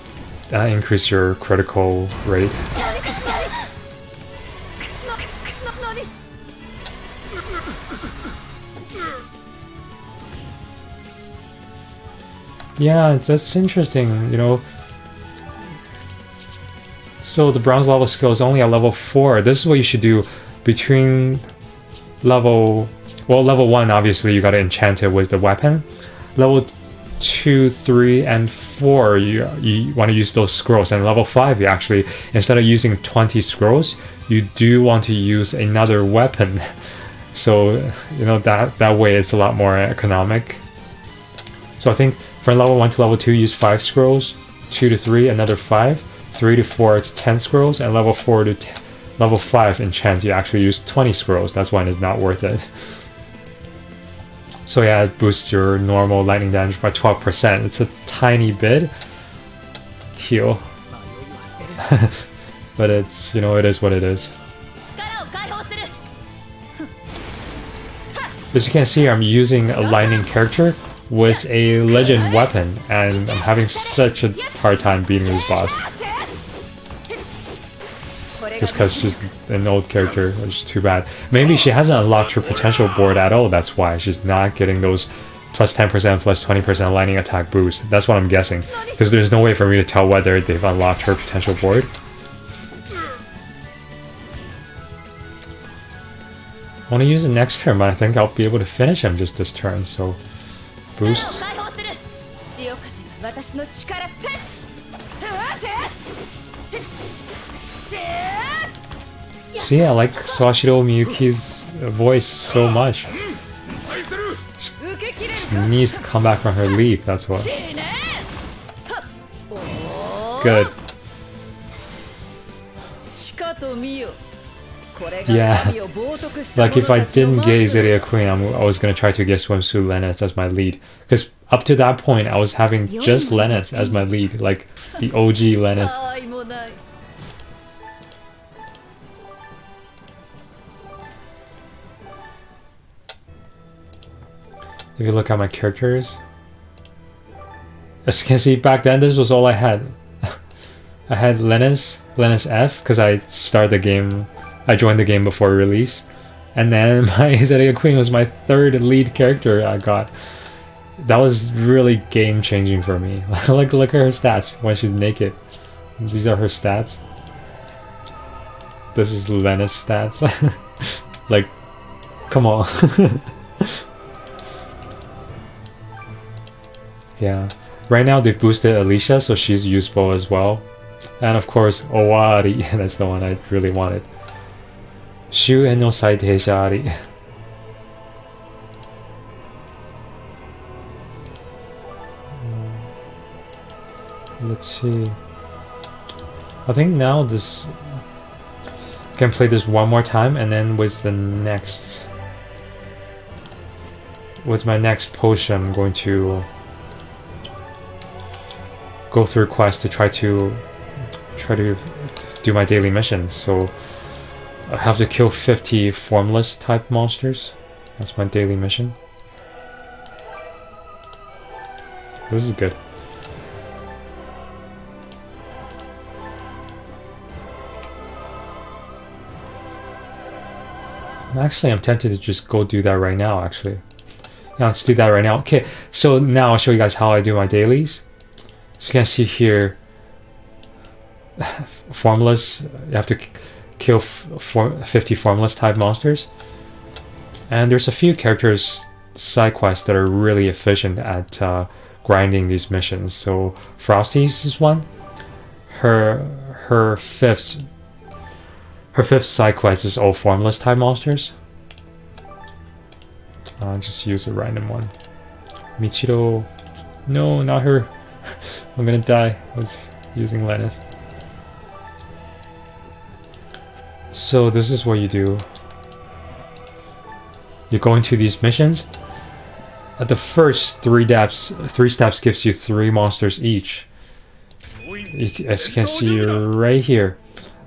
increase your critical rate. Yeah, that's interesting, you know. So the bronze level skill is only at level 4. This is what you should do between level 1, obviously you gotta enchant it with the weapon. Level 2, 3, and 4, you want to use those scrolls. And level 5, you actually, instead of using 20 scrolls, you do want to use another weapon. So, you know, that way it's a lot more economic. So I think from level 1 to level 2, use 5 scrolls, 2 to 3, another 5, 3 to 4, it's 10 scrolls, and level 4 to level 5 enchant, you actually use 20 scrolls. That's why it's not worth it. So yeah, it boosts your normal lightning damage by 12%. It's a tiny bit. Heal. But it's, you know, it is what it is. As you can see, I'm using a lightning character with a legend weapon, and I'm having such a hard time beating this boss. Just because she's an old character, which is too bad. Maybe she hasn't unlocked her potential board at all, that's why she's not getting those plus 10%, plus 20% lightning attack boost. That's what I'm guessing, because there's no way for me to tell whether they've unlocked her potential board. I want to use it next turn, but I think I'll be able to finish him just this turn, so boost. See, I like Sashiro Miyuki's voice so much. She needs to come back from her leave, that's what. Good. Yeah, like if I didn't get Zeria Queen, I was gonna try to get Swimsuit Lennox as my lead. Because up to that point, I was having just Lennox as my lead, like the OG Lennox. If you look at my characters, as you can see, back then this was all I had. I had Lennox F, because I started the game, I joined the game before release, and then my Zeria Queen was my 3rd lead character I got. That was really game changing for me. Look at her stats when she's naked. These are her stats. This is Lennox stats. Like, come on. Yeah, right now they've boosted Alicia, so she's useful as well. And of course, Owari, that's the one I really wanted. Shuen no Saiteisha Ari. Let's see. I think now this... I can play this one more time, and then with the next... With my next potion, I'm going to go through quests to try to do my daily mission. So I have to kill 50 formless type monsters. That's my daily mission. This is good. Actually, I'm tempted to just go do that right now, actually. Yeah, let's do that right now. Okay, so now I'll show you guys how I do my dailies. So you can see here, formless, you have to kill 50 formless type monsters. And there's a few characters, side quests, that are really efficient at grinding these missions. So Frosty's is one. Her 5th Her 5th side quest is all formless type monsters. I'll just use a random one. Michiro. No, not her. I'm gonna die. I was using Lennis. So this is what you do. You go into these missions. At the first 3 steps gives you 3 monsters each. As you can see right here.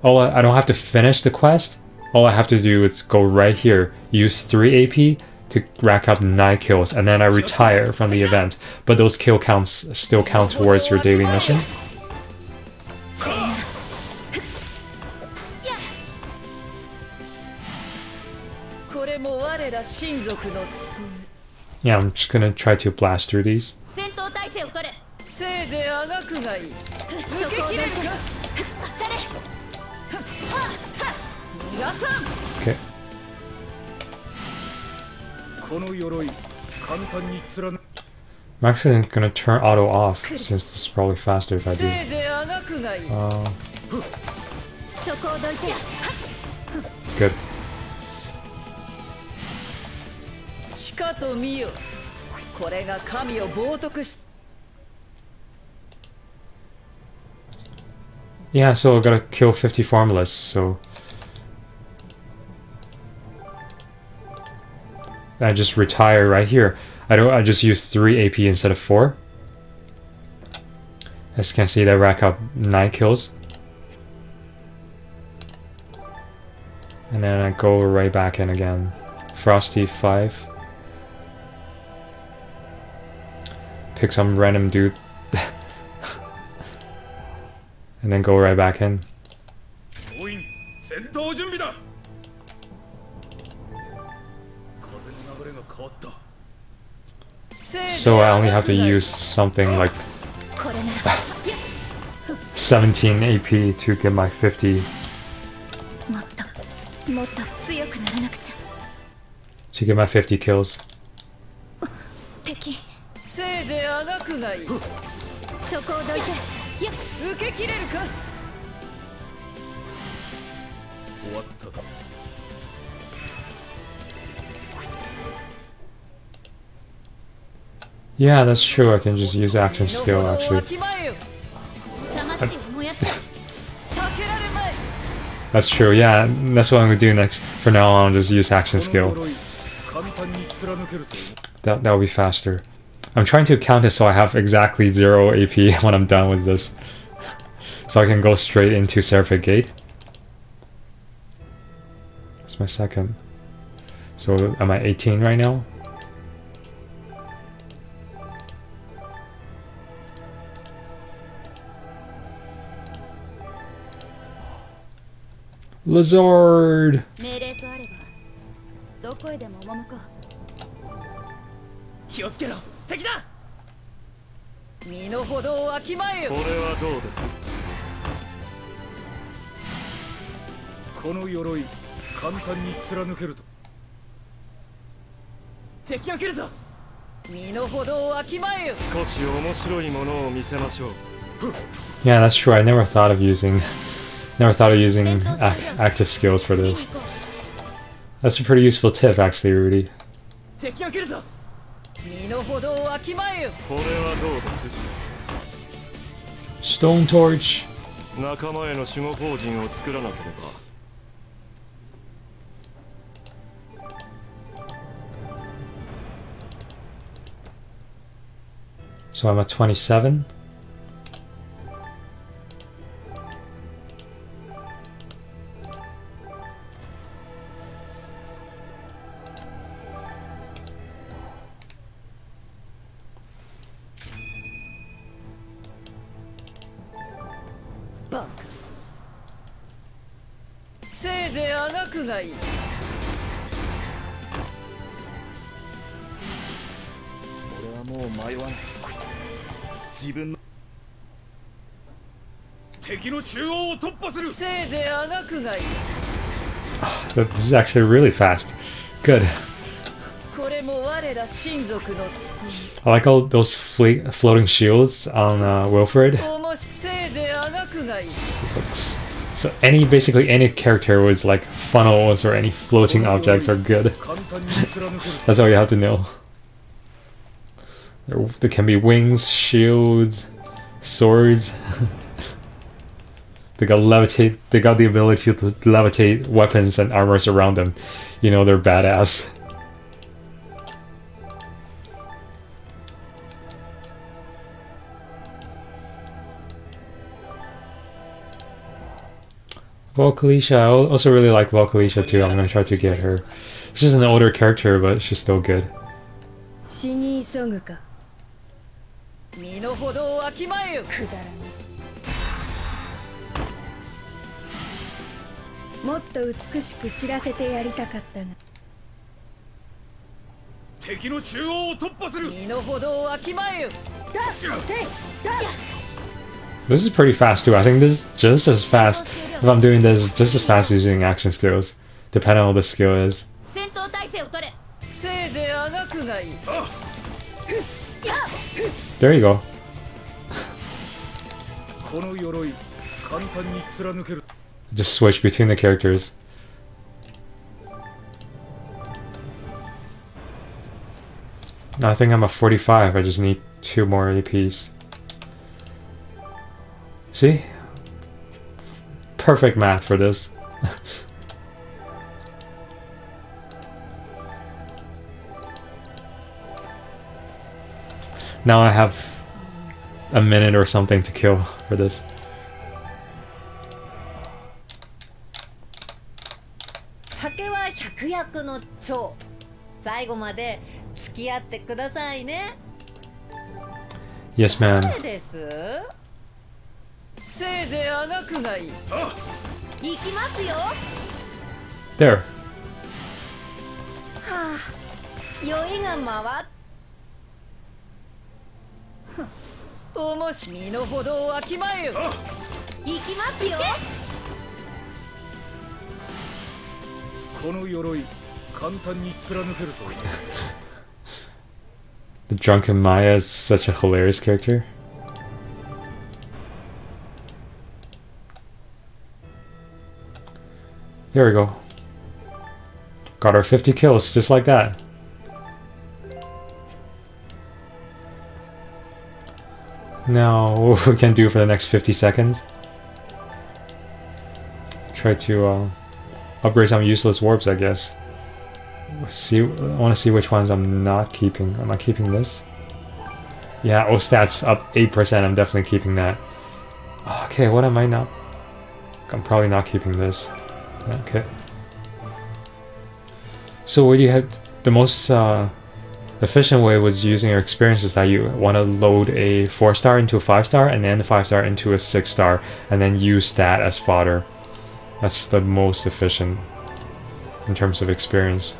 I don't have to finish the quest. All I have to do is go right here. Use 3 AP to rack up 9 kills, and then I retire from the event. But those kill counts still count towards your daily mission. Yeah, I'm just gonna try to blast through these. Okay. I'm actually gonna turn auto off since this is probably faster if I do. Good. Yeah, so I gotta kill 50 formulas, so I just retire right here. I just use 3 AP instead of 4. As you can see, that rack up 9 kills. And then I go right back in again. Frosty 5. Pick some random dude. And then go right back in. So I only have to use something like 17 AP to get my 50. To get my 50 kills. Yeah, that's true. I can just use action skill actually. That's true, yeah. That's what I'm gonna do next. For now on, just use action skill. That'll be faster. I'm trying to count it so I have exactly 0 AP when I'm done with this. So I can go straight into Seraphic Gate. It's my second. So am I 18 right now? Lizard! Yeah, that's true. I never thought of using active skills for this. That's a pretty useful tip, actually, Rudy. Stone Torch. So I'm at 27. This is actually really fast. Good. I like all those floating shields on Wilfred. Looks So basically any character with like funnels or any floating objects are good. That's all you have to know. There can be wings, shields, swords. They got levitate. They got the ability to levitate weapons and armors around them. You know they're badass. Valkyrie, I also really like Valkyrie too. I'm gonna try to get her. She's an older character, but she's still good. 死に急ぐか。身の程をわきまえよ。くだらない。もっと美しく散らせてやりたかったが。敵の中央を突破する。身の程をわきまえよ。だ、せい、だ。This is pretty fast too. I think this is just as fast if I'm doing this just as fast using action skills, depending on what the skill is. There you go. Just switch between the characters. I think I'm at 45. I just need 2 more APs. See? Perfect math for this. Now I have a minute or something to kill for this. Yes, ma'am. There. The drunken Maya is such a hilarious character. There we go. Got our 50 kills, just like that. Now, what we can do for the next 50 seconds. Try to upgrade some useless warps, I guess. I want to see which ones I'm not keeping. I'm not keeping this. Yeah, oh, stats up 8%. I'm definitely keeping that. Okay, what am I not? I'm probably not keeping this. Okay. So what do you have? The most efficient way was using your experiences that you want to load a 4-star into a 5-star and then a 5-star into a 6-star and then use that as fodder. That's the most efficient in terms of experience.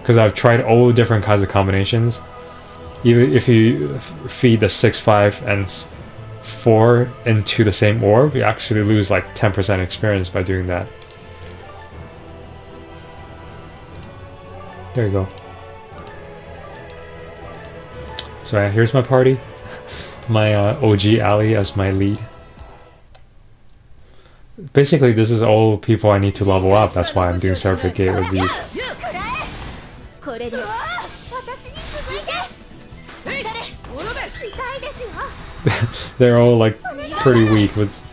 Because I've tried all different kinds of combinations. Even if you feed the 6, 5, and 4 into the same orb, you actually lose like 10% experience by doing that. There you go. So yeah, here's my party. My OG Ali as my lead. Basically, this is all people I need to level up. That's why I'm doing certificate with these. They're all like pretty weak with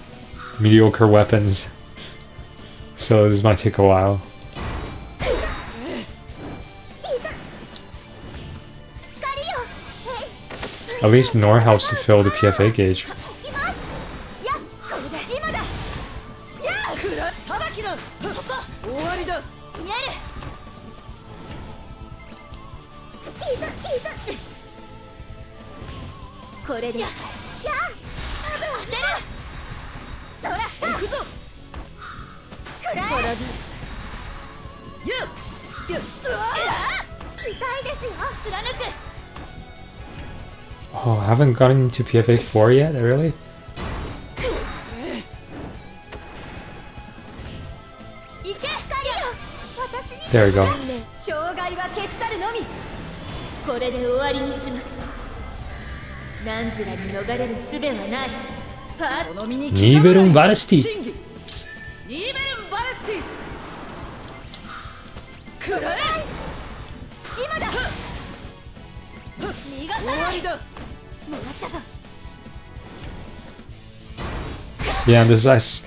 mediocre weapons. So this might take a while. At least Nor helps to fill the PFA gauge. Oh, I haven't gotten into PFA 4 yet, really? There we go. Nibelung Varsity. Yeah, and this is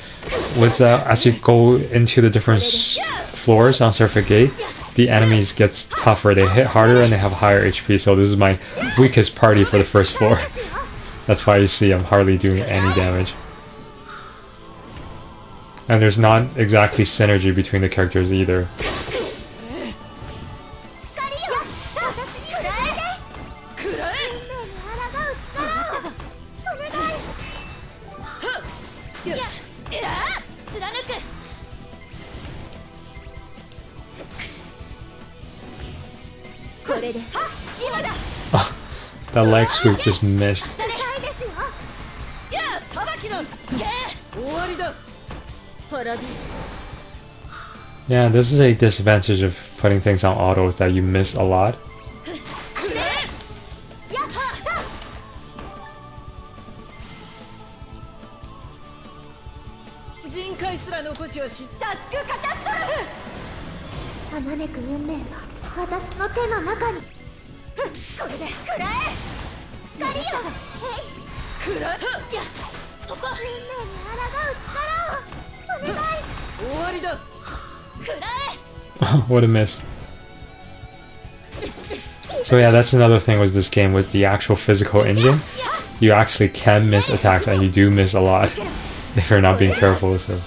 as you go into the different floors on Surfer Gate, the enemies gets tougher. They hit harder and they have higher HP. So this is my weakest party for the first floor. That's why you see I'm hardly doing any damage. And there's not exactly synergy between the characters either. Oh, that leg sweep just missed. Yeah, this is a disadvantage of putting things on autos, that you miss a lot. What a miss. So yeah, that's another thing with this game, with the actual physical engine. You actually can miss attacks, and you do miss a lot if you're not being careful, so.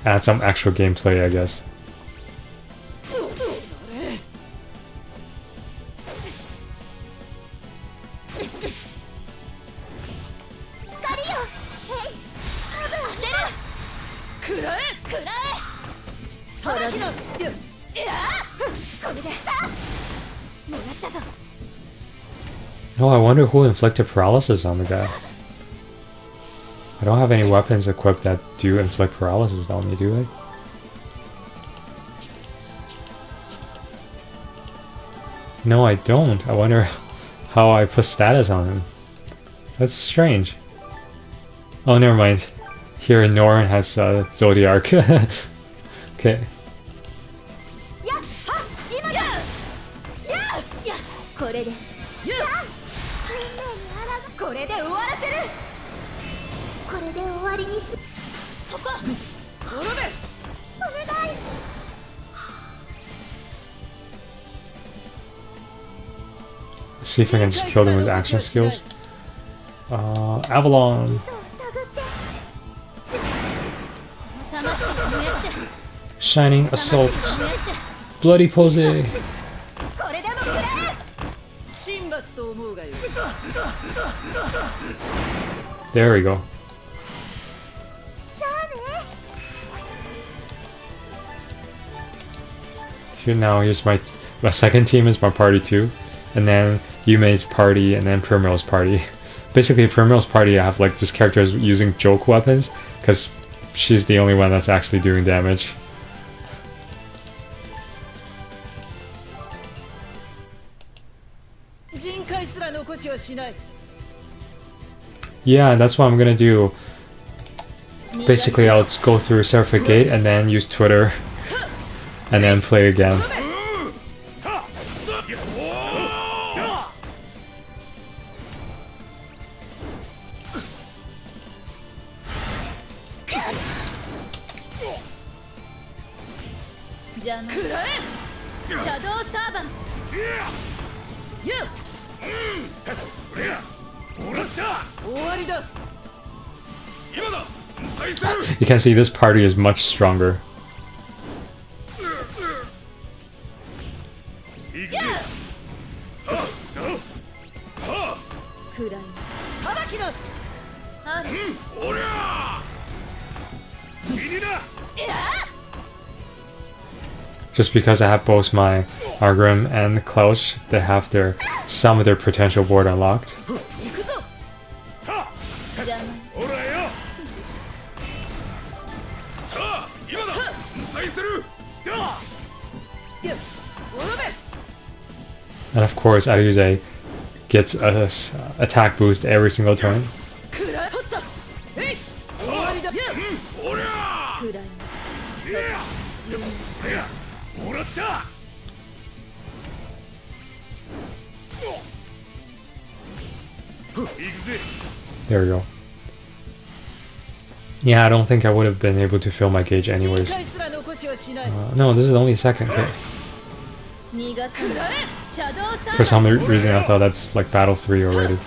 Add some extra gameplay, I guess. Oh, I wonder who inflicted paralysis on the guy. I don't have any weapons equipped that do inflict paralysis on me, do they? No, I don't. I wonder how I put status on him. That's strange. Oh, never mind. Here, Norn has Zodiac. Okay. Let's see if I can just kill them with action skills. Avalon. Shining Assault. Bloody Pose. There we go. Here now, here's my second team is my party 2, and then Yume's party, and then Primrose party. Basically, Primrose party I have like just characters using joke weapons, because she's the only one that's actually doing damage. Yeah, and that's what I'm gonna do. Basically, I'll just go through Surfer Gate and then use Twitter, and then play again. You can see this party is much stronger. Just because I have both my Argrim and Clouch, they have some of their potential board unlocked. And of course, Aryuze gets a attack boost every single turn. There we go. Yeah, I don't think I would have been able to fill my gauge anyways. No, this is only a second. Okay. For some reason I thought that's like battle 3 already.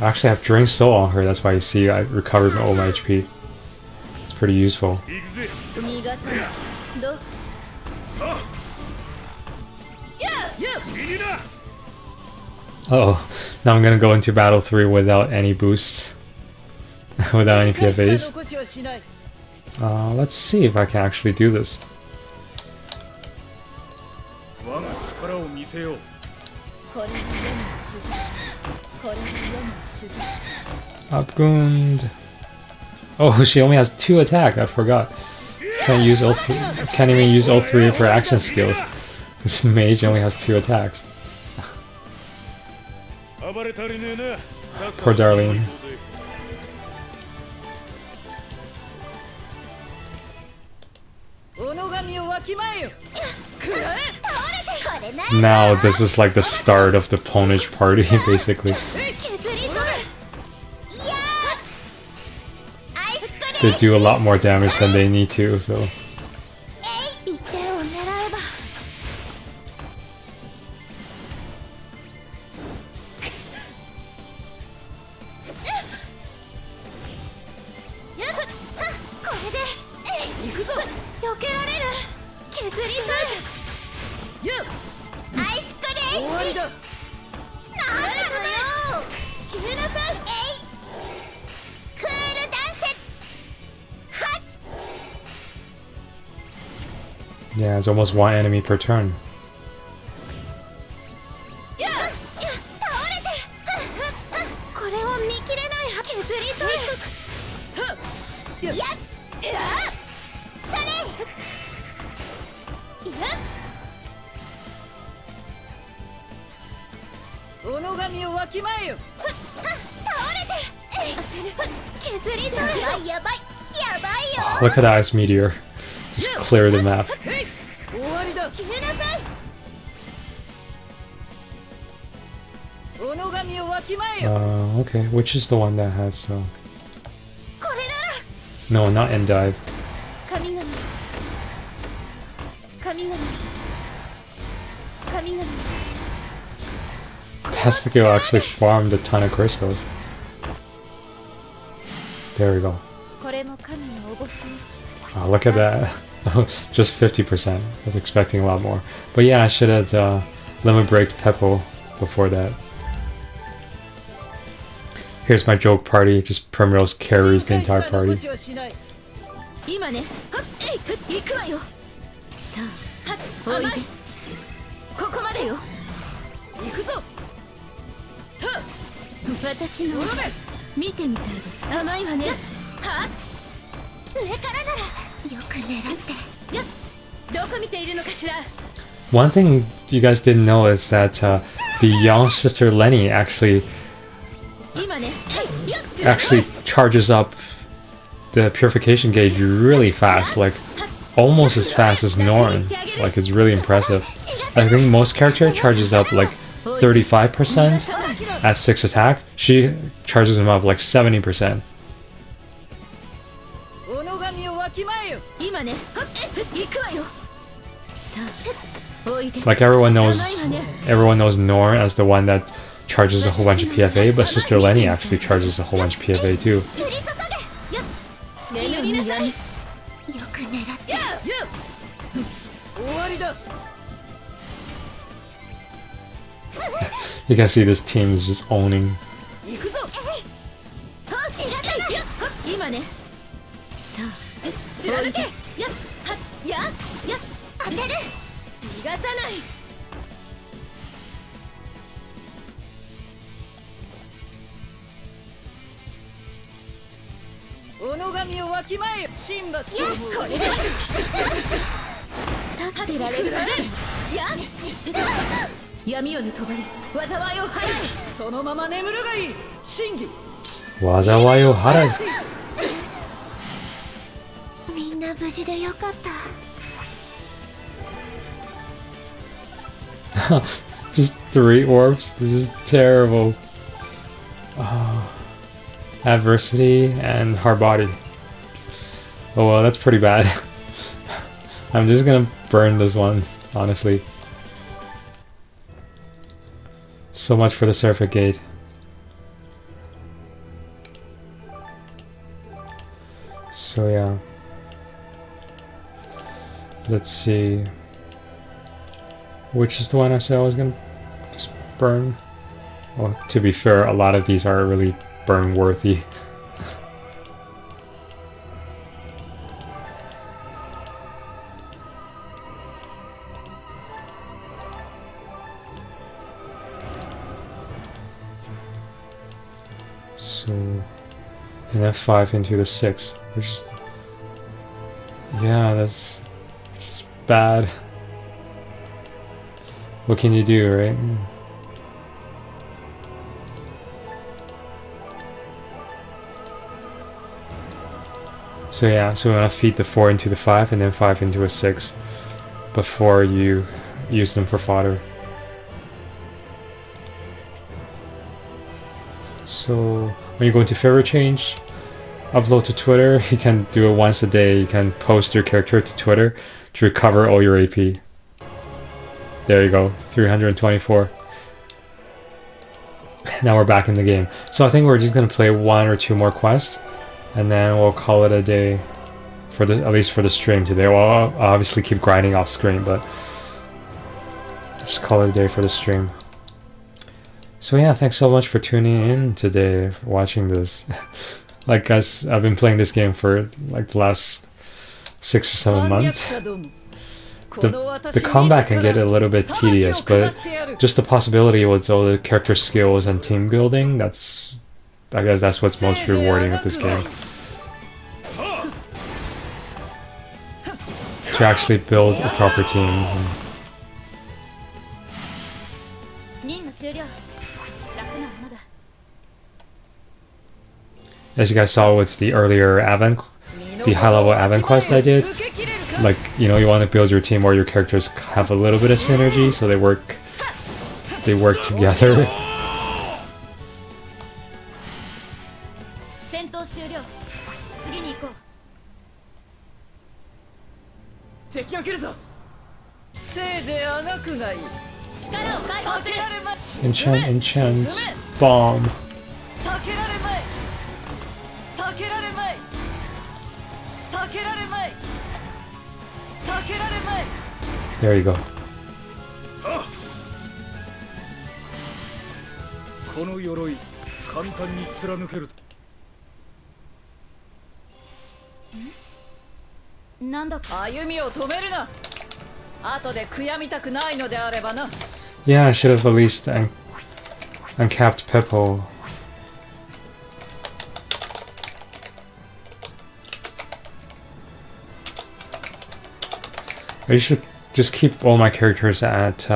Actually, I have Drain Soul on her, that's why you see I recovered all my HP. It's pretty useful. Uh oh, now I'm gonna go into battle 3 without any boosts. Without any PFAs. Let's see if I can actually do this. Upgund. Oh, she only has 2 attack. I forgot. Can't use all 3. Can't even use all 3 of her action skills. This mage only has 2 attacks. Poor Darlene. Now this is like the start of the Ponage party, basically. They do a lot more damage than they need to, so... Yeah, it's almost 1 enemy per turn. Look at that ice meteor. Just clear the map. Okay, which is the one that has no, not Endive. Testicle actually farmed a ton of crystals. There we go. Oh, look at that. Just 50%. I was expecting a lot more. But yeah, I should have limit breaked Peppo before that. Here's my joke party. Just Primrose carries the entire party. One thing you guys didn't know is that the young sister Lenny actually charges up the purification gauge really fast, like almost as fast as Norn. Like, it's really impressive. I think most character charges up like 35% at 6 attack. She charges him up like 70%. Like everyone knows Norn as the one that charges a whole bunch of PFA, but Sister Lenny actually charges a whole bunch of PFA too. You can see this team is just owning. That's 逃がさない。 Okay, 逃がさない。 okay. 逃がさない。 逃がさない。 逃がさない。 逃がさない。 逃がさない。 逃がさない。 逃がさない。 逃がさない。 逃がさない。 逃がさない。 逃がさない。 逃がさない。 逃がさない。 逃がさない。の神をわきまえよ。神罰やっこれで立ってられるかしやっ闇夜に飛ばり災いを払え。そのまま眠るがいい。真偽災いを払え。みんな無事でよかった。Just 3 orbs? This is terrible. Adversity and hard body. Oh well, that's pretty bad. I'm just gonna burn this one, honestly. So much for the Surfeit Gate. So yeah. Let's see. Which is the one I said I was gonna just burn? Well, to be fair, a lot of these are really burn worthy. So, and then 5 into the 6, which is, yeah, that's just bad. What can you do, right? So yeah, so we want to feed the 4 into the 5 and then 5 into a 6 before you use them for fodder. So when you go into favorite change, upload to Twitter, you can do it once a day. You can post your character to Twitter to recover all your AP. There you go, 324. Now we're back in the game. So I think we're just gonna play 1 or 2 more quests, and then we'll call it a day for the, at least for the stream today. We'll obviously keep grinding off screen, but just call it a day for the stream. So yeah, thanks so much for tuning in today, for watching this. Like guys, I've been playing this game for like the last 6 or 7 months. The combat can get a little bit tedious, but just the possibility with all the character skills and team building, I guess that's what's most rewarding with this game. To actually build a proper team. As you guys saw with the earlier the high-level Advent quest I did, like, you know, you want to build your team where your characters have a little bit of synergy, so they work together. Enchant, bomb. There you go. Yeah, I should have at least uncapped Peppo. I should just keep all my characters at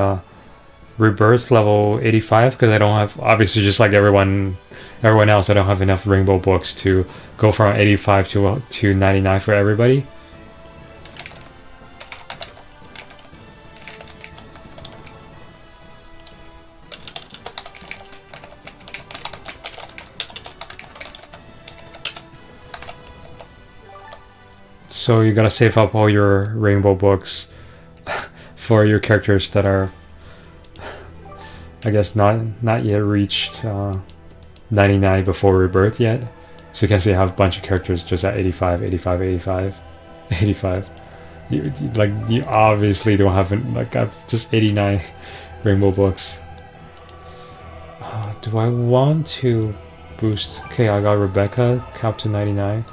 Rebirth level 85, because I don't have, obviously just like everyone else, I don't have enough rainbow books to go from 85 to 99 for everybody. So you gotta save up all your rainbow books for your characters that are, I guess, not yet reached 99 before Rebirth yet. So you can see I have a bunch of characters just at 85, 85, 85, 85. You obviously don't have, like, I've just 89 rainbow books. Do I want to boost? Okay, I got Rebecca capped to 99.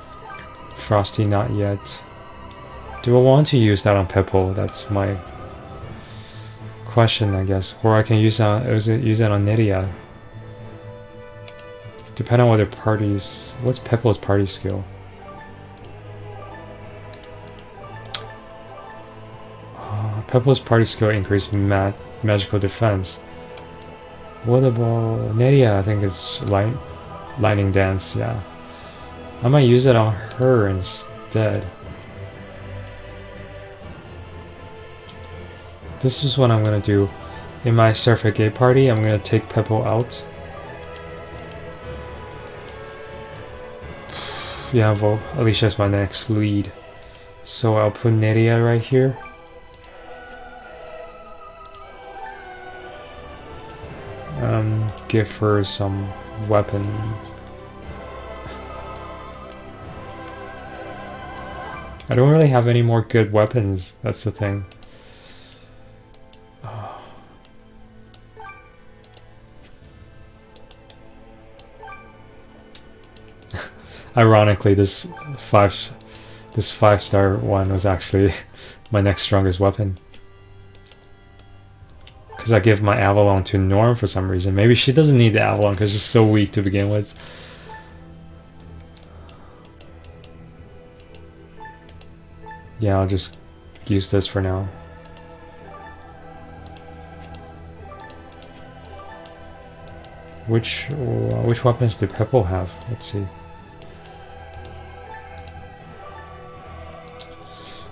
Frosty not yet. Do I want to use that on Peppo? That's my question, I guess. Or I can use that on Nydia. Depending on what their parties. What's Peppo's party skill? Peppo's party skill increased magical defense. What about Nadia? I think it's lightning dance. Yeah, I might use it on her instead. This is what I'm gonna do. In my Surfer Gate party, I'm gonna take Peppo out. Yeah, well, Alicia's my next lead. So I'll put Nadia right here. Give her some weapons. I don't really have any more good weapons, that's the thing. Ironically, this 5-star one was actually my next strongest weapon. Because I give my Avalon to Norm for some reason. Maybe she doesn't need the Avalon because she's so weak to begin with. Yeah, I'll just use this for now. Which weapons did Peppo have? Let's see.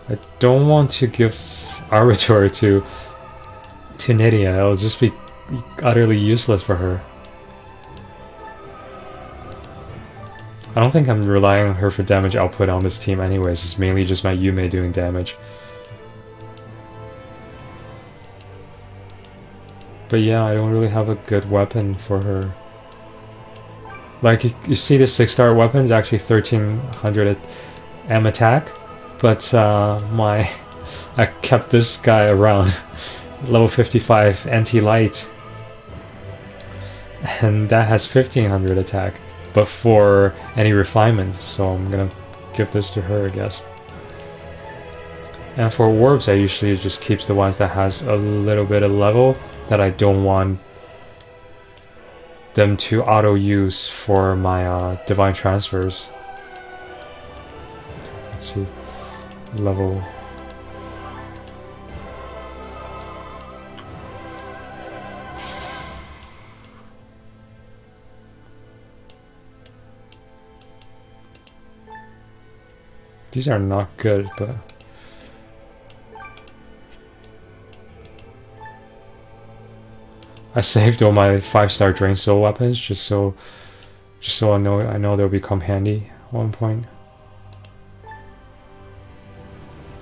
I don't want to give Arbiter to Nydia. It'll just be utterly useless for her. I don't think I'm relying on her for damage output on this team anyways. It's mainly just my Yume doing damage. But yeah, I don't really have a good weapon for her. Like, you see the 6-star weapon is actually 1300 M attack. But I kept this guy around. Level 55 anti-light, and that has 1500 attack, but for any refinement, so I'm gonna give this to her, I guess. And for orbs, I usually just keeps the ones that has a little bit of level that I don't want them to auto use for my divine transfers. Let's see, level. These are not good, but I saved all my 5-star drain soul weapons just so I know they'll become handy at one point.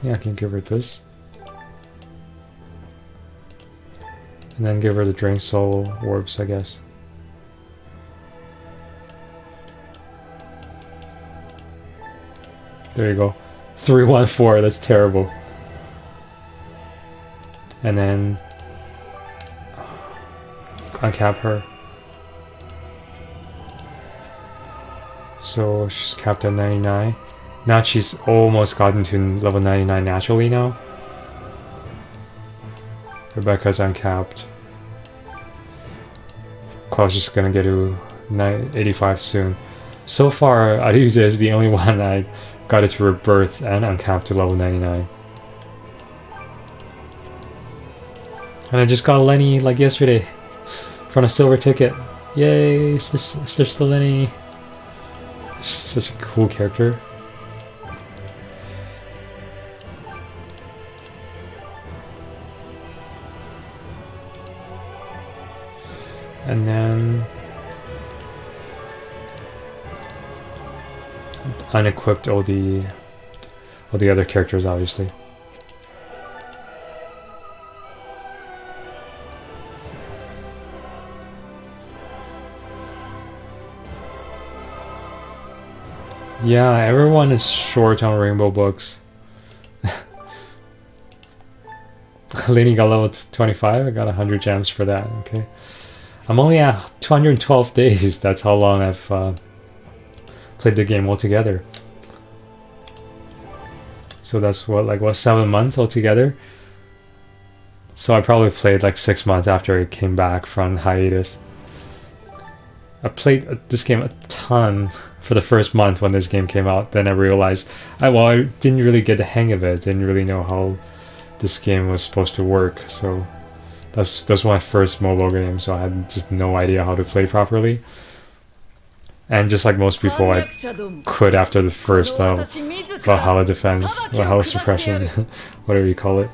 Yeah, I can give her this, and then give her the drain soul orbs, I guess. There you go. 314, that's terrible. And then uncap her. So she's capped at 99. Now she's almost gotten to level 99 naturally now. Rebecca's uncapped. Klaus is gonna get to 85 soon. So far, Aryuze is the only one I got it to rebirth and uncapped to level 99. And I just got Lenny like yesterday from a silver ticket. Yay, Stitch the Lenny. She's such a cool character. And then unequipped all the other characters, obviously. Yeah, everyone is short on rainbow books. Lenny got level 25, I got 100 gems for that, okay. I'm only at 212 days, that's how long I've played the game altogether. So that's what 7 months altogether? So I probably played like 6 months after it came back from hiatus. I played this game a ton for the first month when this game came out, then I realized I didn't really get the hang of it, didn't really know this game was supposed to work. So that's my first mobile game, so I had just no idea how to play properly. And just like most people, I quit after the first Valhalla defense, Valhalla suppression, whatever you call it.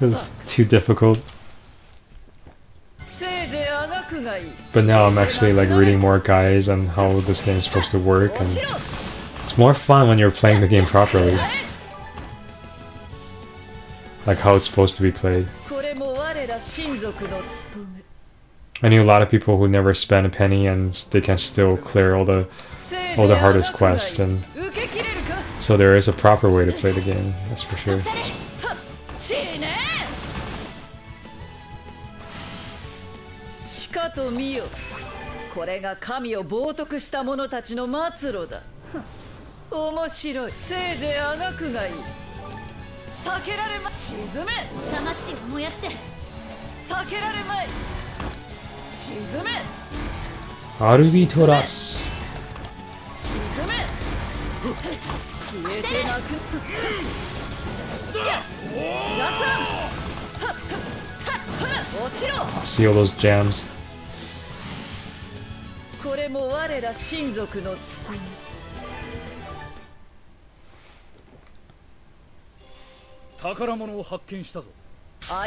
It was too difficult. But now I'm actually like reading more guides on how this game is supposed to work, and it's more fun when you're playing the game properly. Like how it's supposed to be played. I knew a lot of people who never spent a penny and they can still clear all the hardest quests, and so there is a proper way to play the game, that's for sure. Arbitoras. See all those jams.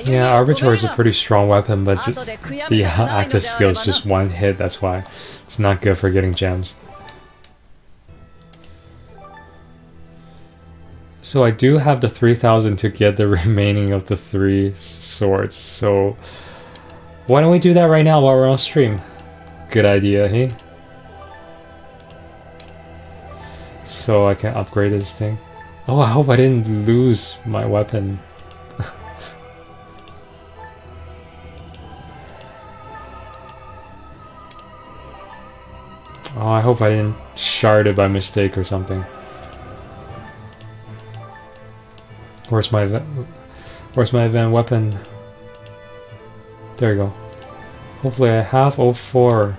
Yeah, Arbiter is a pretty strong weapon, but the active skill is just one hit, that's why it's not good for getting gems. So I do have the 3000 to get the remaining of the 3 swords, so why don't we do that right now while we're on stream? Good idea, hey? So I can upgrade this thing. Oh, I hope I didn't lose my weapon. Oh, I hope I didn't shard it by mistake or something. Where's my event weapon? There we go. Hopefully I have 04.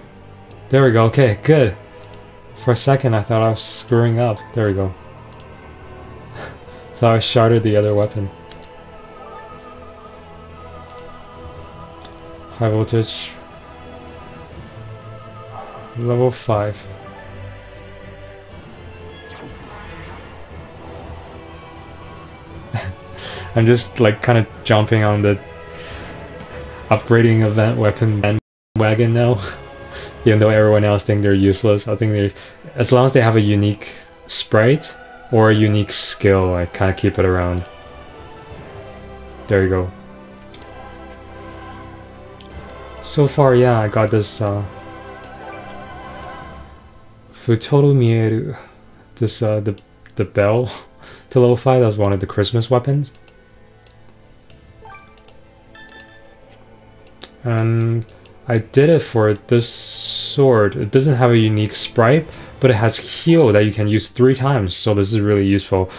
There we go, okay, good. For a second I thought I was screwing up. There we go. Thought I sharded the other weapon. High voltage. Level 5. I'm just like kind of jumping on the upgrading event weapon bandwagon now. Even though everyone else think they're useless, I think they're, as long as they have a unique sprite or a unique skill, I kind of keep it around. There you go. So far, yeah, I got this Futoru Mieru, this the bell to level 5. That was one of the Christmas weapons. And I did it for this sword. It doesn't have a unique sprite, but it has heal that you can use 3 times. So this is really useful.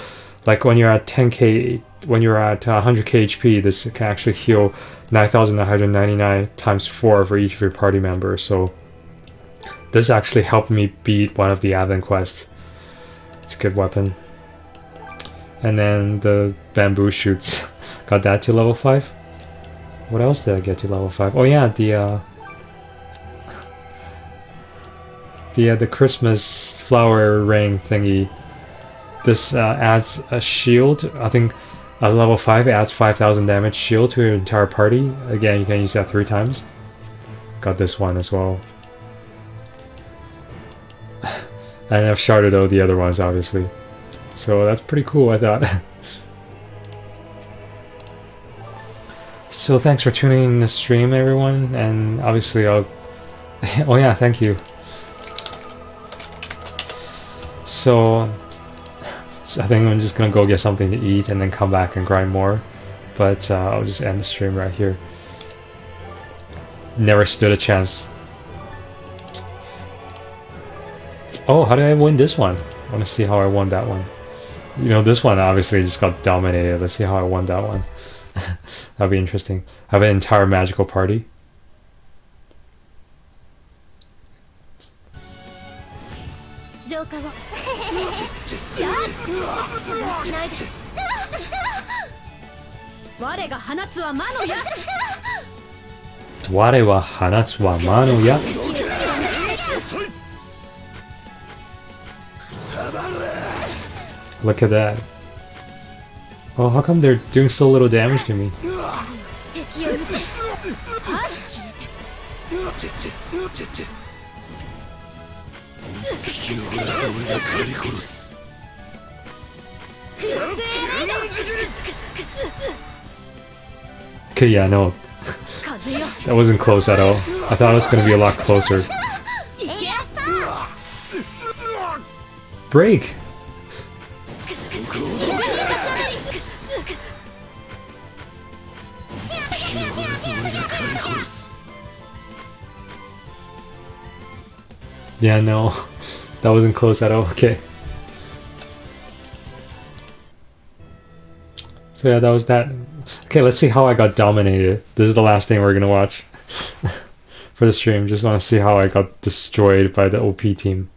Like when you're at 10k, when you're at 100k HP, this can actually heal 9,999 times 4 for each of your party members. So this actually helped me beat one of the Advent quests. It's a good weapon. And then the bamboo shoots. Got that to level 5. What else did I get to level 5? Oh yeah, the Christmas flower ring thingy. This adds a shield. I think at level 5 it adds 5,000 damage shield to your entire party. Again, you can use that 3 times. Got this one as well. And I've sharded out the other ones, obviously. So that's pretty cool, I thought. So thanks for tuning in the stream, everyone, and obviously I'll... oh yeah, thank you. So I think I'm just gonna go get something to eat and then come back and grind more. But I'll just end the stream right here. Never stood a chance. Oh, how did I win this one? I want to see how I won that one. You know, this one obviously just got dominated. Let's see how I won that one. That'll be interesting. I have an entire magical party. 我が放つは魔の矢 我は放つは魔の矢 Look at that. Oh, how come they're doing so little damage to me? 敵を撃てはいOkay, yeah, no. That wasn't close at all. I thought it was going to be a lot closer. Break! Yeah, no. That wasn't close at all. Okay. So yeah, that was that. Okay, let's see how I got dominated. This is the last thing we're gonna watch for the stream. Just want to see how I got destroyed by the OP team.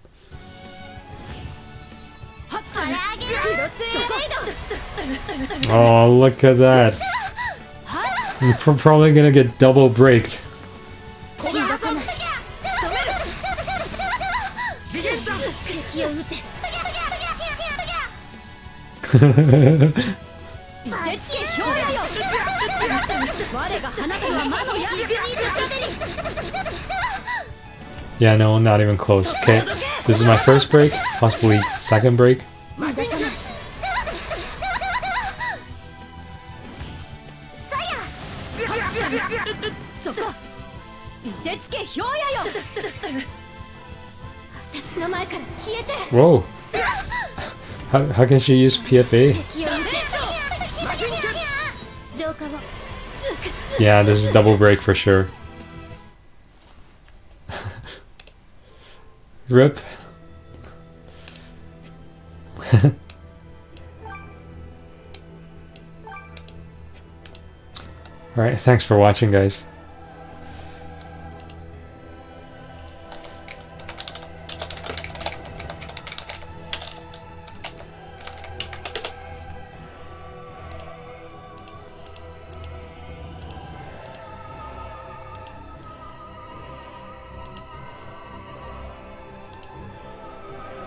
Oh, look at that. I'm probably gonna get double braked. Yeah, no, not even close. Okay, this is my first break, possibly second break. Whoa! How can she use PFA? Yeah, this is double break for sure. Rip. Alright, thanks for watching, guys.